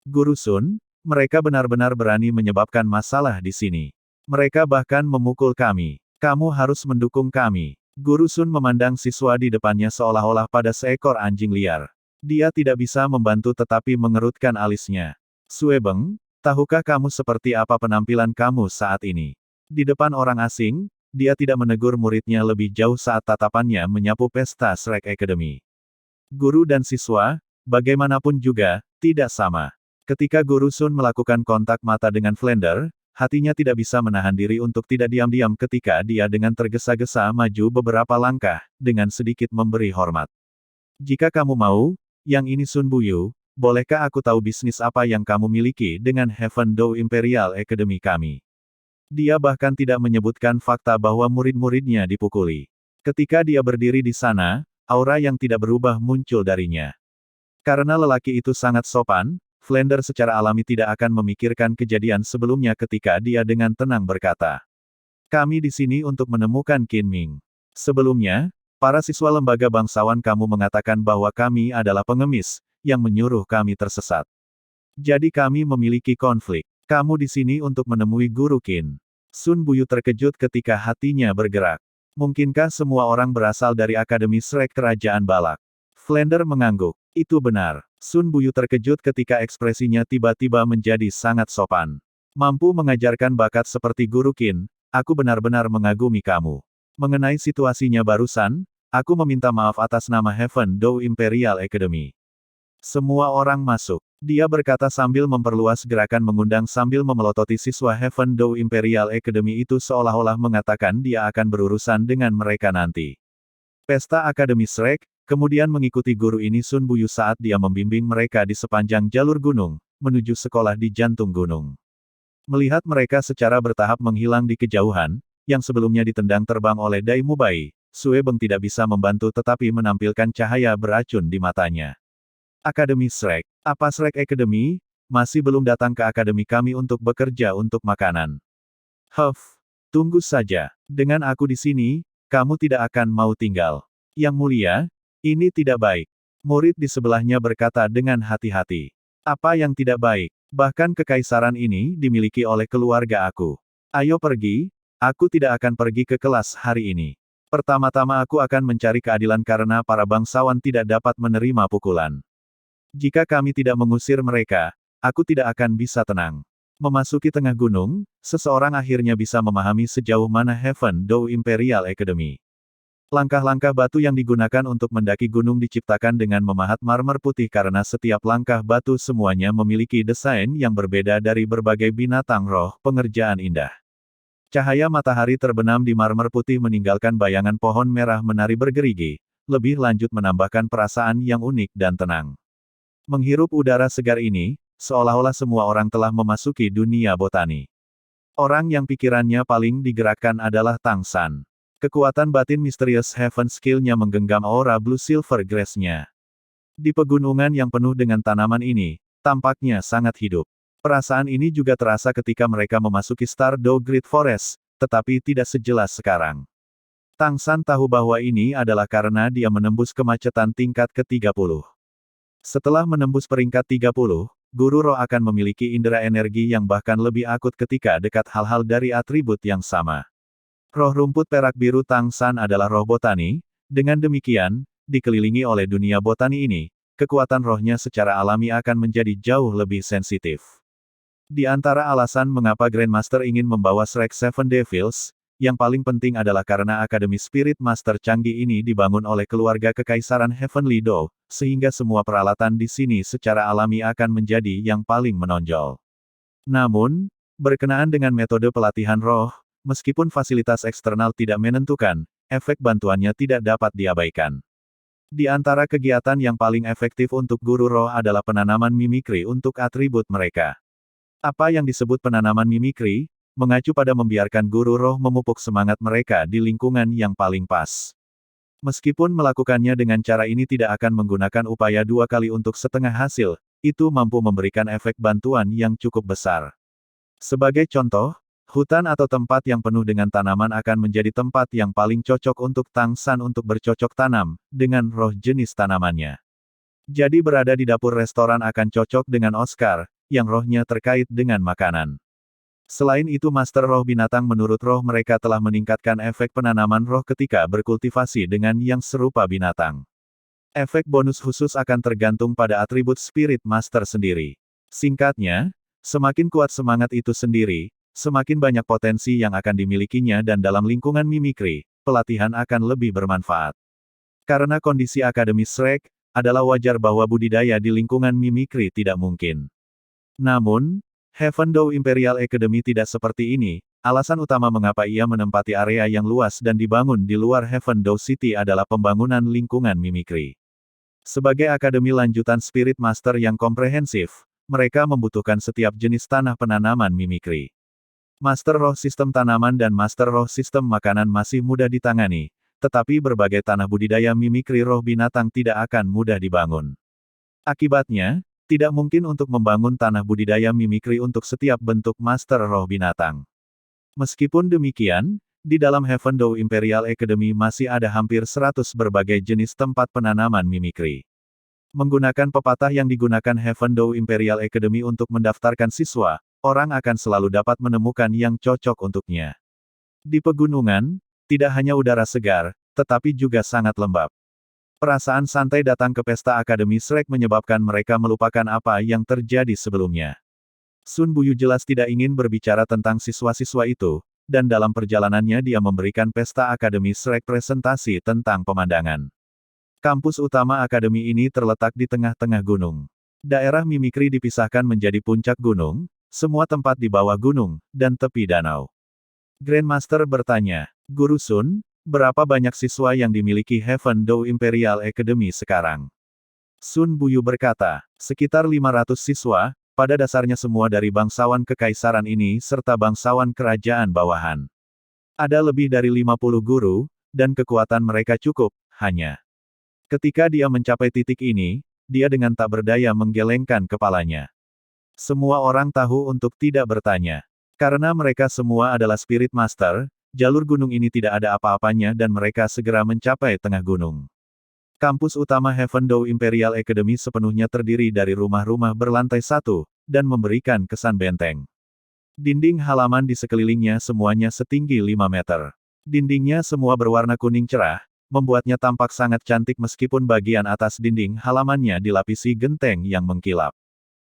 "Guru Sun, mereka benar-benar berani menyebabkan masalah di sini. Mereka bahkan memukul kami. Kamu harus mendukung kami." Guru Sun memandang siswa di depannya seolah-olah pada seekor anjing liar. Dia tidak bisa membantu tetapi mengerutkan alisnya. "Suebeng, tahukah kamu seperti apa penampilan kamu saat ini?" Di depan orang asing, dia tidak menegur muridnya lebih jauh saat tatapannya menyapu pesta Shrek Academy. Guru dan siswa, bagaimanapun juga, tidak sama. Ketika Guru Sun melakukan kontak mata dengan Flander, hatinya tidak bisa menahan diri untuk tidak diam-diam ketika dia dengan tergesa-gesa maju beberapa langkah, dengan sedikit memberi hormat. "Jika kamu mau, yang ini Sun Buyu, bolehkah aku tahu bisnis apa yang kamu miliki dengan Heaven Dou Imperial Academy kami?" Dia bahkan tidak menyebutkan fakta bahwa murid-muridnya dipukuli. Ketika dia berdiri di sana, aura yang tidak berubah muncul darinya. Karena lelaki itu sangat sopan, Flander secara alami tidak akan memikirkan kejadian sebelumnya ketika dia dengan tenang berkata, "Kami di sini untuk menemukan Qin Ming. Sebelumnya, para siswa lembaga bangsawan kamu mengatakan bahwa kami adalah pengemis, yang menyuruh kami tersesat. Jadi kami memiliki konflik. Kamu di sini untuk menemui Guru Qin." Sun Buyu terkejut ketika hatinya bergerak. Mungkinkah semua orang berasal dari Akademi Shrek Kerajaan Balak? Flander mengangguk. Itu benar. Sun Buyu terkejut ketika ekspresinya tiba-tiba menjadi sangat sopan. "Mampu mengajarkan bakat seperti Guru Qin, aku benar-benar mengagumi kamu. Mengenai situasinya barusan, aku meminta maaf atas nama Heaven Dou Imperial Academy." Semua orang masuk. Dia berkata sambil memperluas gerakan mengundang sambil memelototi siswa Heaven Dou Imperial Academy itu seolah-olah mengatakan dia akan berurusan dengan mereka nanti. Pesta Akademi Shrek, kemudian mengikuti guru ini Sun Buyu saat dia membimbing mereka di sepanjang jalur gunung, menuju sekolah di jantung gunung. Melihat mereka secara bertahap menghilang di kejauhan, yang sebelumnya ditendang terbang oleh Dai Mubai, Suebeng tidak bisa membantu tetapi menampilkan cahaya beracun di matanya. "Akademi Shrek. Apa Shrek Academy? Masih belum datang ke akademi kami untuk bekerja untuk makanan." Tunggu saja. Dengan aku di sini, kamu tidak akan mau tinggal." "Yang mulia, ini tidak baik." Murid di sebelahnya berkata dengan hati-hati. "Apa yang tidak baik? Bahkan kekaisaran ini dimiliki oleh keluarga aku. Ayo pergi, aku tidak akan pergi ke kelas hari ini. Pertama-tama aku akan mencari keadilan karena para bangsawan tidak dapat menerima pukulan. Jika kami tidak mengusir mereka, aku tidak akan bisa tenang." Memasuki tengah gunung, seseorang akhirnya bisa memahami sejauh mana Heaven Dow Imperial Academy. Langkah-langkah batu yang digunakan untuk mendaki gunung diciptakan dengan memahat marmer putih karena setiap langkah batu semuanya memiliki desain yang berbeda dari berbagai binatang roh, pengerjaan indah. Cahaya matahari terbenam di marmer putih meninggalkan bayangan pohon merah menari bergerigi, lebih lanjut menambahkan perasaan yang unik dan tenang. Menghirup udara segar ini, seolah-olah semua orang telah memasuki dunia botani. Orang yang pikirannya paling digerakkan adalah Tang San. Kekuatan batin misterius Heaven skill-nya menggenggam aura Blue Silver Grace-nya. Di pegunungan yang penuh dengan tanaman ini, tampaknya sangat hidup. Perasaan ini juga terasa ketika mereka memasuki Stardew Great Forest, tetapi tidak sejelas sekarang. Tang San tahu bahwa ini adalah karena dia menembus kemacetan tingkat ke-30. Setelah menembus peringkat 30, Guru Roh akan memiliki indera energi yang bahkan lebih akut ketika dekat hal-hal dari atribut yang sama. Roh rumput perak biru Tang San adalah roh botani, dengan demikian, dikelilingi oleh dunia botani ini, kekuatan rohnya secara alami akan menjadi jauh lebih sensitif. Di antara alasan mengapa Grandmaster ingin membawa Shrek Seven Devils, yang paling penting adalah karena Akademi Spirit Master canggih ini dibangun oleh keluarga Kekaisaran Heavenly Dow, sehingga semua peralatan di sini secara alami akan menjadi yang paling menonjol. Namun, berkenaan dengan metode pelatihan roh, meskipun fasilitas eksternal tidak menentukan, efek bantuannya tidak dapat diabaikan. Di antara kegiatan yang paling efektif untuk guru roh adalah penanaman mimikri untuk atribut mereka. Apa yang disebut penanaman mimikri, mengacu pada membiarkan guru roh memupuk semangat mereka di lingkungan yang paling pas. Meskipun melakukannya dengan cara ini tidak akan menggunakan upaya 2 kali untuk setengah hasil, itu mampu memberikan efek bantuan yang cukup besar. Sebagai contoh, hutan atau tempat yang penuh dengan tanaman akan menjadi tempat yang paling cocok untuk Tang San untuk bercocok tanam, dengan roh jenis tanamannya. Jadi berada di dapur restoran akan cocok dengan Oscar, yang rohnya terkait dengan makanan. Selain itu Master Roh Binatang menurut roh mereka telah meningkatkan efek penanaman roh ketika berkultivasi dengan yang serupa binatang. Efek bonus khusus akan tergantung pada atribut Spirit Master sendiri. Singkatnya, semakin kuat semangat itu sendiri, semakin banyak potensi yang akan dimilikinya dan dalam lingkungan mimikri, pelatihan akan lebih bermanfaat. Karena kondisi Akademi Shrek, adalah wajar bahwa budidaya di lingkungan mimikri tidak mungkin. Namun, Heaven Dow Imperial Academy tidak seperti ini, alasan utama mengapa ia menempati area yang luas dan dibangun di luar Heaven Dow City adalah pembangunan lingkungan mimikri. Sebagai akademi lanjutan Spirit Master yang komprehensif, mereka membutuhkan setiap jenis tanah penanaman mimikri. Master Roh Sistem Tanaman dan Master Roh Sistem Makanan masih mudah ditangani, tetapi berbagai tanah budidaya mimikri roh binatang tidak akan mudah dibangun. Akibatnya, tidak mungkin untuk membangun tanah budidaya mimikri untuk setiap bentuk Master Roh Binatang. Meskipun demikian, di dalam Heaven Dow Imperial Academy masih ada hampir 100 berbagai jenis tempat penanaman mimikri. Menggunakan pepatah yang digunakan Heaven Dow Imperial Academy untuk mendaftarkan siswa, orang akan selalu dapat menemukan yang cocok untuknya. Di pegunungan, tidak hanya udara segar, tetapi juga sangat lembab. Perasaan santai datang ke pesta Akademi Shrek menyebabkan mereka melupakan apa yang terjadi sebelumnya. Sun Buyu jelas tidak ingin berbicara tentang siswa-siswa itu, dan dalam perjalanannya dia memberikan pesta Akademi Shrek presentasi tentang pemandangan. Kampus utama Akademi ini terletak di tengah-tengah gunung. Daerah mimikri dipisahkan menjadi puncak gunung, semua tempat di bawah gunung, dan tepi danau. Grandmaster bertanya, Guru Sun, berapa banyak siswa yang dimiliki Heaven Dow Imperial Academy sekarang? Sun Buyu berkata, sekitar 500 siswa, pada dasarnya semua dari bangsawan kekaisaran ini serta bangsawan kerajaan bawahan. Ada lebih dari 50 guru, dan kekuatan mereka cukup, hanya. Ketika dia mencapai titik ini, dia dengan tak berdaya menggelengkan kepalanya. Semua orang tahu untuk tidak bertanya. Karena mereka semua adalah Spirit Master, jalur gunung ini tidak ada apa-apanya dan mereka segera mencapai tengah gunung. Kampus utama Heaven Dow Imperial Academy sepenuhnya terdiri dari rumah-rumah berlantai 1, dan memberikan kesan benteng. Dinding halaman di sekelilingnya semuanya setinggi 5 meter. Dindingnya semua berwarna kuning cerah, membuatnya tampak sangat cantik meskipun bagian atas dinding halamannya dilapisi genteng yang mengkilap.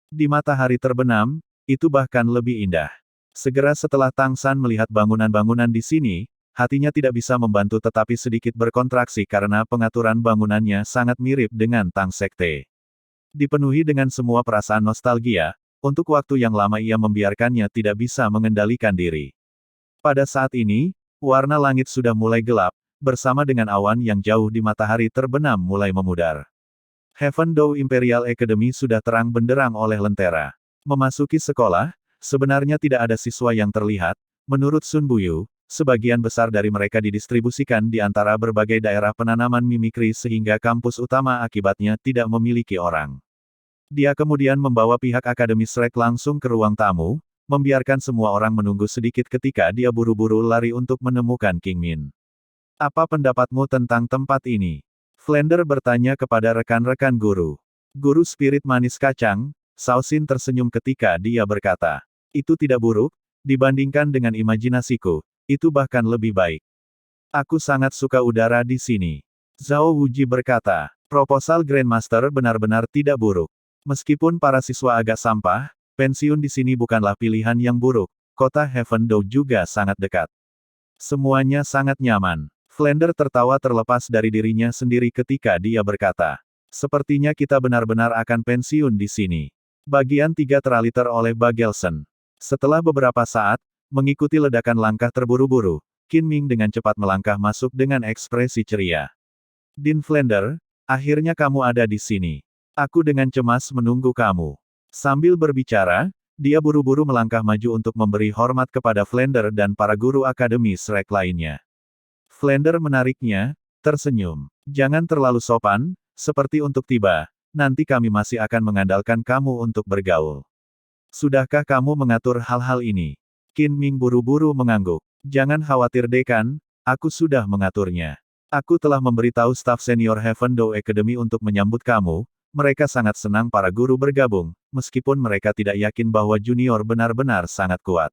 Di matahari terbenam, itu bahkan lebih indah. Segera setelah Tang San melihat bangunan-bangunan di sini, hatinya tidak bisa membantu tetapi sedikit berkontraksi karena pengaturan bangunannya sangat mirip dengan Tang Sekte. Dipenuhi dengan semua perasaan nostalgia, untuk waktu yang lama ia membiarkannya tidak bisa mengendalikan diri. Pada saat ini, warna langit sudah mulai gelap, bersama dengan awan yang jauh di matahari terbenam mulai memudar. Heaven Dou Imperial Academy sudah terang benderang oleh lentera. Memasuki sekolah, sebenarnya tidak ada siswa yang terlihat. Menurut Sun Buyu, sebagian besar dari mereka didistribusikan di antara berbagai daerah penanaman mimikri sehingga kampus utama akibatnya tidak memiliki orang. Dia kemudian membawa pihak Akademi Shrek langsung ke ruang tamu, membiarkan semua orang menunggu sedikit ketika dia buru-buru lari untuk menemukan King Min. Apa pendapatmu tentang tempat ini? Flander bertanya kepada rekan-rekan guru. Guru spirit manis kacang, Shao Xin tersenyum ketika dia berkata, itu tidak buruk, dibandingkan dengan imajinasiku, itu bahkan lebih baik. Aku sangat suka udara di sini. Zhao Wuji berkata, proposal Grandmaster benar-benar tidak buruk. Meskipun para siswa agak sampah, pensiun di sini bukanlah pilihan yang buruk, kota Heaven Dou juga sangat dekat. Semuanya sangat nyaman. Flander tertawa terlepas dari dirinya sendiri ketika dia berkata, sepertinya kita benar-benar akan pensiun di sini. Bagian 3 teraliter oleh Bagelson. Setelah beberapa saat, mengikuti ledakan langkah terburu-buru, Qin Ming dengan cepat melangkah masuk dengan ekspresi ceria. Din Flander, akhirnya kamu ada di sini. Aku dengan cemas menunggu kamu. Sambil berbicara, dia buru-buru melangkah maju untuk memberi hormat kepada Flander dan para guru Akademi Shrek lainnya. Flander menariknya, tersenyum. Jangan terlalu sopan, seperti untuk tiba, nanti kami masih akan mengandalkan kamu untuk bergaul. Sudahkah kamu mengatur hal-hal ini? Qin Ming buru-buru mengangguk. Jangan khawatir dekan, aku sudah mengaturnya. Aku telah memberitahu staf senior Heaven Dou Academy untuk menyambut kamu, mereka sangat senang para guru bergabung, meskipun mereka tidak yakin bahwa junior benar-benar sangat kuat.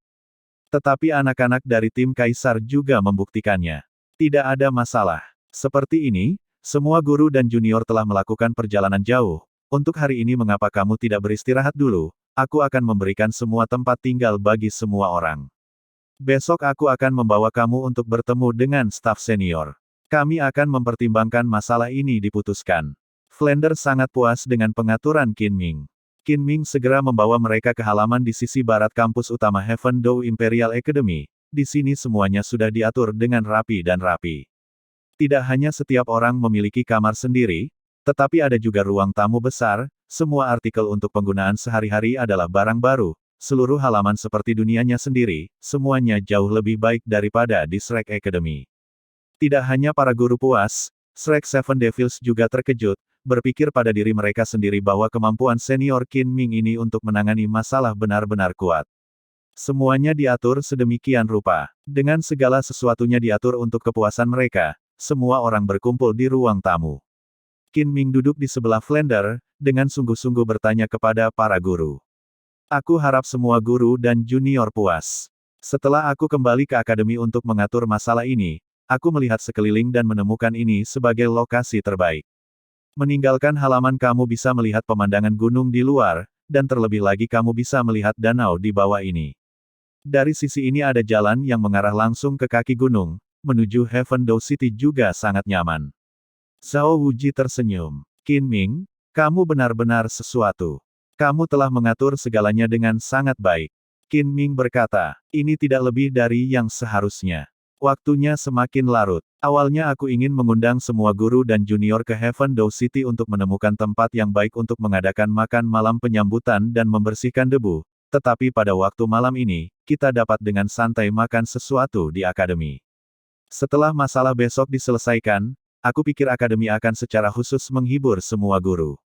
Tetapi anak-anak dari tim Kaisar juga membuktikannya. Tidak ada masalah. Seperti ini, semua guru dan junior telah melakukan perjalanan jauh. Untuk hari ini mengapa kamu tidak beristirahat dulu? Aku akan memberikan semua tempat tinggal bagi semua orang. Besok aku akan membawa kamu untuk bertemu dengan staf senior. Kami akan mempertimbangkan masalah ini diputuskan. Flander sangat puas dengan pengaturan Qin Ming. Qin Ming segera membawa mereka ke halaman di sisi barat kampus utama Heaven Dou Imperial Academy. Di sini semuanya sudah diatur dengan rapi dan rapi. Tidak hanya setiap orang memiliki kamar sendiri, tetapi ada juga ruang tamu besar, semua artikel untuk penggunaan sehari-hari adalah barang baru, seluruh halaman seperti dunianya sendiri, semuanya jauh lebih baik daripada di Shrek Academy. Tidak hanya para guru puas, Shrek Seven Devils juga terkejut, berpikir pada diri mereka sendiri bahwa kemampuan senior Qin Ming ini untuk menangani masalah benar-benar kuat. Semuanya diatur sedemikian rupa. Dengan segala sesuatunya diatur untuk kepuasan mereka, semua orang berkumpul di ruang tamu. Qin Ming duduk di sebelah Flander, dengan sungguh-sungguh bertanya kepada para guru. Aku harap semua guru dan junior puas. Setelah aku kembali ke akademi untuk mengatur masalah ini, aku melihat sekeliling dan menemukan ini sebagai lokasi terbaik. Meninggalkan halaman kamu bisa melihat pemandangan gunung di luar, dan terlebih lagi kamu bisa melihat danau di bawah ini. Dari sisi ini ada jalan yang mengarah langsung ke kaki gunung, menuju Heaven Dou City juga sangat nyaman. Zhao Wuji tersenyum. Qin Ming, kamu benar-benar sesuatu. Kamu telah mengatur segalanya dengan sangat baik. Qin Ming berkata, ini tidak lebih dari yang seharusnya. Waktunya semakin larut. Awalnya aku ingin mengundang semua guru dan junior ke Heaven Dou City untuk menemukan tempat yang baik untuk mengadakan makan malam penyambutan dan membersihkan debu. Tetapi pada waktu malam ini, kita dapat dengan santai makan sesuatu di akademi. Setelah masalah besok diselesaikan, aku pikir akademi akan secara khusus menghibur semua guru.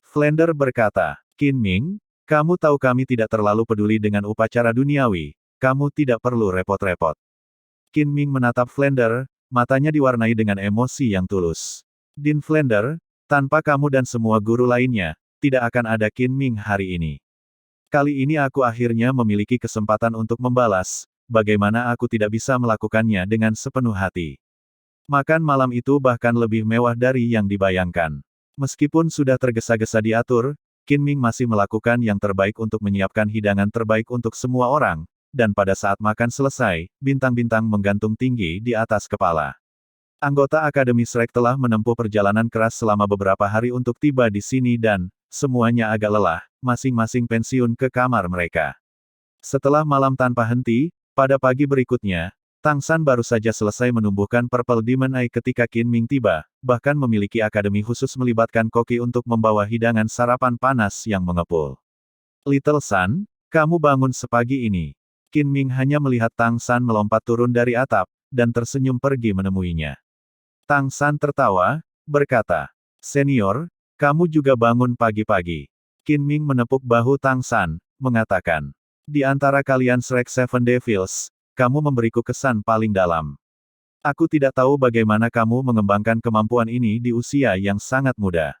Flander berkata, Qin Ming, kamu tahu kami tidak terlalu peduli dengan upacara duniawi, kamu tidak perlu repot-repot. Qin Ming menatap Flander, matanya diwarnai dengan emosi yang tulus. Din Flander, tanpa kamu dan semua guru lainnya, tidak akan ada Qin Ming hari ini. Kali ini aku akhirnya memiliki kesempatan untuk membalas, bagaimana aku tidak bisa melakukannya dengan sepenuh hati. Makan malam itu bahkan lebih mewah dari yang dibayangkan. Meskipun sudah tergesa-gesa diatur, Qin Ming masih melakukan yang terbaik untuk menyiapkan hidangan terbaik untuk semua orang, dan pada saat makan selesai, bintang-bintang menggantung tinggi di atas kepala. Anggota Akademi Shrek telah menempuh perjalanan keras selama beberapa hari untuk tiba di sini dan, semuanya agak lelah, masing-masing pensiun ke kamar mereka. Setelah malam tanpa henti, pada pagi berikutnya, Tang San baru saja selesai menumbuhkan Purple Demon Eye ketika Qin Ming tiba, bahkan memiliki akademi khusus melibatkan koki untuk membawa hidangan sarapan panas yang mengepul. Little Sun, kamu bangun sepagi ini. Qin Ming hanya melihat Tang San melompat turun dari atap, dan tersenyum pergi menemuinya. Tang San tertawa, berkata, "Senior, kamu juga bangun pagi-pagi." Qin Ming menepuk bahu Tang San, mengatakan, "Di antara kalian Shrek Seven Devils, kamu memberiku kesan paling dalam. Aku tidak tahu bagaimana kamu mengembangkan kemampuan ini di usia yang sangat muda.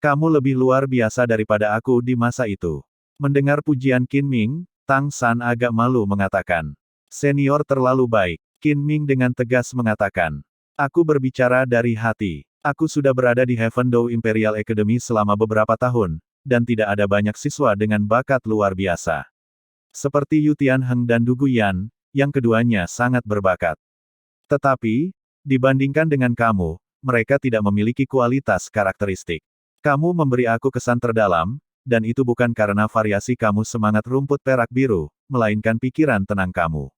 Kamu lebih luar biasa daripada aku di masa itu." Mendengar pujian Qin Ming, Tang San agak malu mengatakan, "Senior terlalu baik." Qin Ming dengan tegas mengatakan, "Aku berbicara dari hati. Aku sudah berada di Heaven Dou Imperial Academy selama beberapa tahun, dan tidak ada banyak siswa dengan bakat luar biasa. Seperti Yu Tianheng dan Du Guyan, yang keduanya sangat berbakat. Tetapi, dibandingkan dengan kamu, mereka tidak memiliki kualitas karakteristik. Kamu memberi aku kesan terdalam, dan itu bukan karena variasi kamu semangat rumput perak biru, melainkan pikiran tenang kamu.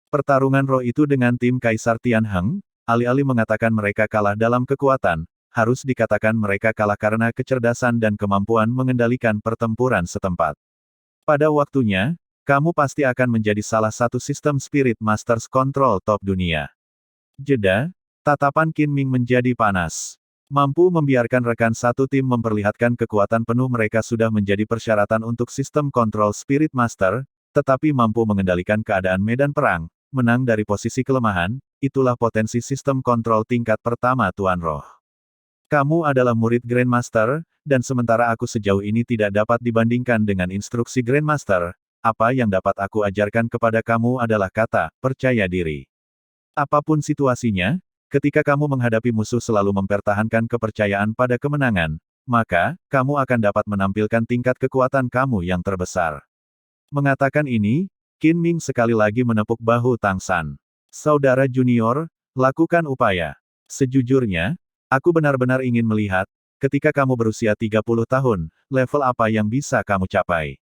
Pertarungan roh itu dengan tim Kaisar Tianheng, alih-alih mengatakan mereka kalah dalam kekuatan, harus dikatakan mereka kalah karena kecerdasan dan kemampuan mengendalikan pertempuran setempat. Pada waktunya, kamu pasti akan menjadi salah satu sistem Spirit Masters Control top dunia." Jeda, tatapan Qin Ming menjadi panas. Mampu membiarkan rekan satu tim memperlihatkan kekuatan penuh mereka sudah menjadi persyaratan untuk sistem kontrol Spirit Master, tetapi mampu mengendalikan keadaan medan perang, menang dari posisi kelemahan, itulah potensi sistem kontrol tingkat pertama Tuan Roh. Kamu adalah murid Grandmaster, dan sementara aku sejauh ini tidak dapat dibandingkan dengan instruksi Grandmaster, apa yang dapat aku ajarkan kepada kamu adalah kata, percaya diri. Apapun situasinya, ketika kamu menghadapi musuh selalu mempertahankan kepercayaan pada kemenangan, maka, kamu akan dapat menampilkan tingkat kekuatan kamu yang terbesar. Mengatakan ini, Qin Ming sekali lagi menepuk bahu Tang San. "Saudara junior, lakukan upaya. Sejujurnya, aku benar-benar ingin melihat, ketika kamu berusia 30 tahun, level apa yang bisa kamu capai.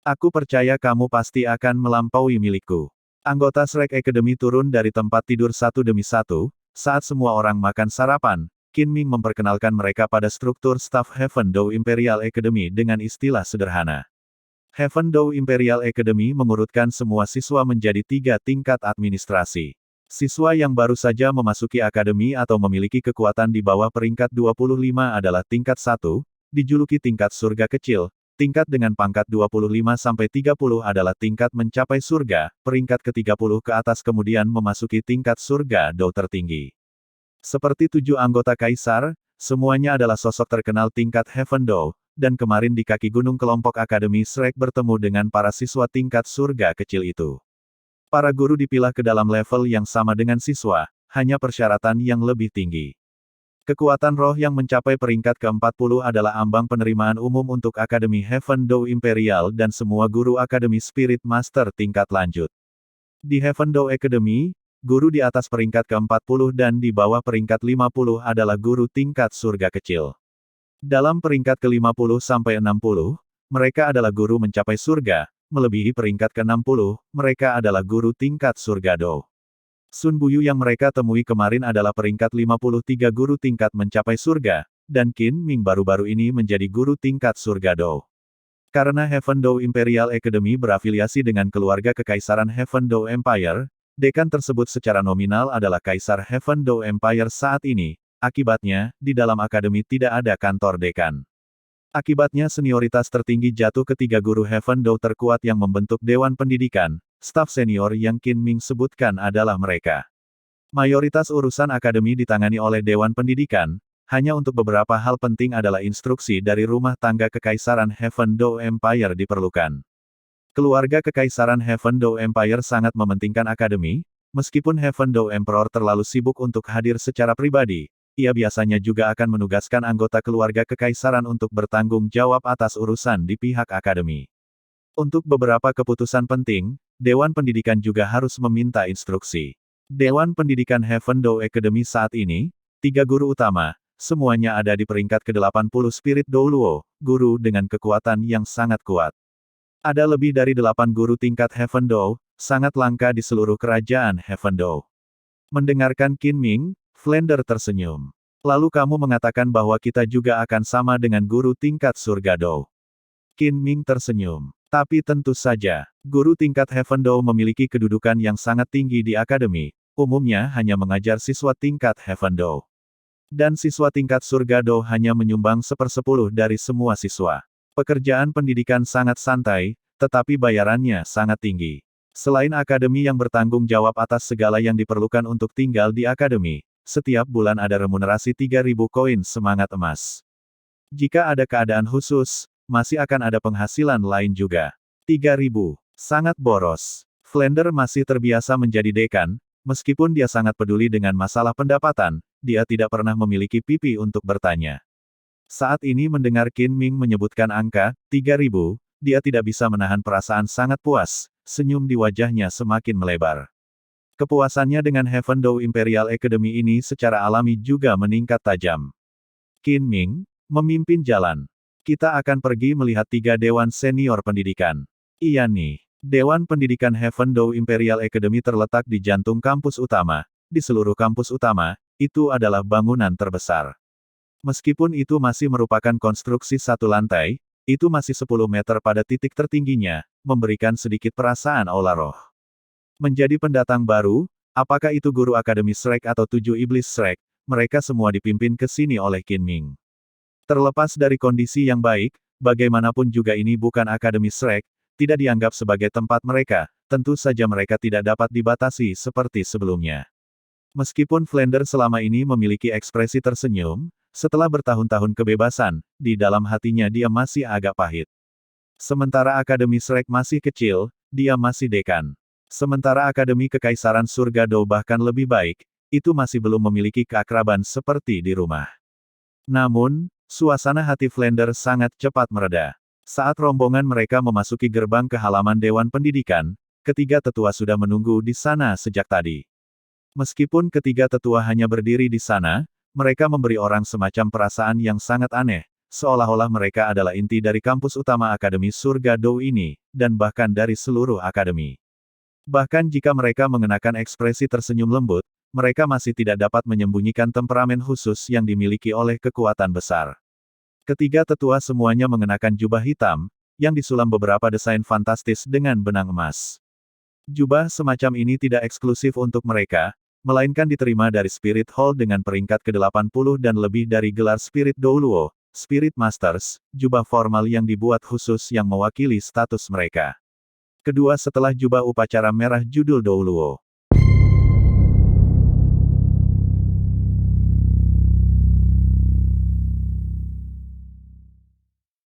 Aku percaya kamu pasti akan melampaui milikku." Anggota Shrek Academy turun dari tempat tidur satu demi satu, saat semua orang makan sarapan, Qin Ming memperkenalkan mereka pada struktur staf Heaven Dou Imperial Academy dengan istilah sederhana. Heaven Dou Imperial Academy mengurutkan semua siswa menjadi 3 tingkat administrasi. Siswa yang baru saja memasuki akademi atau memiliki kekuatan di bawah peringkat 25 adalah tingkat 1, dijuluki tingkat surga kecil. Tingkat dengan pangkat 25-30 adalah tingkat mencapai surga, peringkat ke-30 ke atas kemudian memasuki tingkat surga Dou tertinggi. Seperti 7 anggota Kaisar, semuanya adalah sosok terkenal tingkat Heaven Dou, dan kemarin di kaki gunung kelompok Akademi Shrek bertemu dengan para siswa tingkat surga kecil itu. Para guru dipilah ke dalam level yang sama dengan siswa, hanya persyaratan yang lebih tinggi. Kekuatan roh yang mencapai peringkat ke-40 adalah ambang penerimaan umum untuk Akademi Heaven Dou Imperial dan semua guru Akademi Spirit Master tingkat lanjut. Di Heaven Dou Academy, guru di atas peringkat ke-40 dan di bawah peringkat 50 adalah guru tingkat surga kecil. Dalam peringkat ke-50 sampai 60, mereka adalah guru mencapai surga, melebihi peringkat ke-60, mereka adalah guru tingkat surga Dou. Sun Buyu yang mereka temui kemarin adalah peringkat 53 guru tingkat mencapai surga, dan Qin Ming baru-baru ini menjadi guru tingkat surga Dou. Karena Heaven Dou Imperial Academy berafiliasi dengan keluarga kekaisaran Heaven Dou Empire, dekan tersebut secara nominal adalah Kaisar Heaven Dou Empire saat ini, akibatnya, di dalam akademi tidak ada kantor dekan. Akibatnya senioritas tertinggi jatuh ke 3 guru Heaven Dou terkuat yang membentuk Dewan Pendidikan. Staf senior yang Qin Ming sebutkan adalah mereka. Mayoritas urusan akademi ditangani oleh Dewan Pendidikan, hanya untuk beberapa hal penting adalah instruksi dari rumah tangga Kekaisaran Heaven Dou Empire diperlukan. Keluarga Kekaisaran Heaven Dou Empire sangat mementingkan akademi, meskipun Heaven Dou Emperor terlalu sibuk untuk hadir secara pribadi, ia biasanya juga akan menugaskan anggota keluarga kekaisaran untuk bertanggung jawab atas urusan di pihak akademi. Untuk beberapa keputusan penting, Dewan Pendidikan juga harus meminta instruksi. Dewan Pendidikan Heaven Dou Academy saat ini, 3 guru utama, semuanya ada di peringkat ke-80 Spirit Dou Luo, guru dengan kekuatan yang sangat kuat. Ada lebih dari 8 guru tingkat Heaven Dou, sangat langka di seluruh kerajaan Heaven Dou. Mendengarkan Qin Ming, Flander tersenyum. Lalu kamu mengatakan bahwa kita juga akan sama dengan guru tingkat surga Dou. Qin Ming tersenyum. Tapi tentu saja, guru tingkat Heaven Dou memiliki kedudukan yang sangat tinggi di akademi, umumnya hanya mengajar siswa tingkat Heaven Dou. Dan siswa tingkat surga Dou hanya menyumbang 1/10 dari semua siswa. Pekerjaan pendidikan sangat santai, tetapi bayarannya sangat tinggi. Selain akademi yang bertanggung jawab atas segala yang diperlukan untuk tinggal di akademi, setiap bulan ada remunerasi 3.000 koin semangat emas. Jika ada keadaan khusus, masih akan ada penghasilan lain juga. 3.000. Sangat boros. Flander masih terbiasa menjadi dekan, meskipun dia sangat peduli dengan masalah pendapatan, dia tidak pernah memiliki pipi untuk bertanya. Saat ini mendengar Qin Ming menyebutkan angka 3.000, dia tidak bisa menahan perasaan sangat puas, senyum di wajahnya semakin melebar. Kepuasannya dengan Heaven Dou Imperial Academy ini secara alami juga meningkat tajam. Qin Ming, memimpin jalan. Kita akan pergi melihat 3 dewan senior pendidikan. Iya nih, Dewan Pendidikan Heaven Dou Imperial Academy terletak di jantung kampus utama. Di seluruh kampus utama, itu adalah bangunan terbesar. Meskipun itu masih merupakan konstruksi satu lantai, itu masih 10 meter pada titik tertingginya, memberikan sedikit perasaan aula roh. Menjadi pendatang baru, apakah itu guru Akademi Shrek atau 7 Iblis Shrek, mereka semua dipimpin ke sini oleh Qin Ming. Terlepas dari kondisi yang baik, bagaimanapun juga ini bukan Akademi Shrek, tidak dianggap sebagai tempat mereka, tentu saja mereka tidak dapat dibatasi seperti sebelumnya. Meskipun Flander selama ini memiliki ekspresi tersenyum, setelah bertahun-tahun kebebasan, di dalam hatinya dia masih agak pahit. Sementara Akademi Shrek masih kecil, dia masih dekan. Sementara Akademi Kekaisaran Surga Dou bahkan lebih baik, itu masih belum memiliki keakraban seperti di rumah. Namun, suasana hati Flander sangat cepat mereda. Saat rombongan mereka memasuki gerbang ke halaman Dewan Pendidikan, ketiga tetua sudah menunggu di sana sejak tadi. Meskipun ketiga tetua hanya berdiri di sana, mereka memberi orang semacam perasaan yang sangat aneh, seolah-olah mereka adalah inti dari kampus utama Akademi Surga Dou ini, dan bahkan dari seluruh akademi. Bahkan jika mereka mengenakan ekspresi tersenyum lembut, mereka masih tidak dapat menyembunyikan temperamen khusus yang dimiliki oleh kekuatan besar. Ketiga tetua semuanya mengenakan jubah hitam, yang disulam beberapa desain fantastis dengan benang emas. Jubah semacam ini tidak eksklusif untuk mereka, melainkan diterima dari Spirit Hall dengan peringkat ke-80 dan lebih dari gelar Spirit Dou Luo, Spirit Masters, jubah formal yang dibuat khusus yang mewakili status mereka. Kedua setelah jubah upacara merah judul Dou Luo.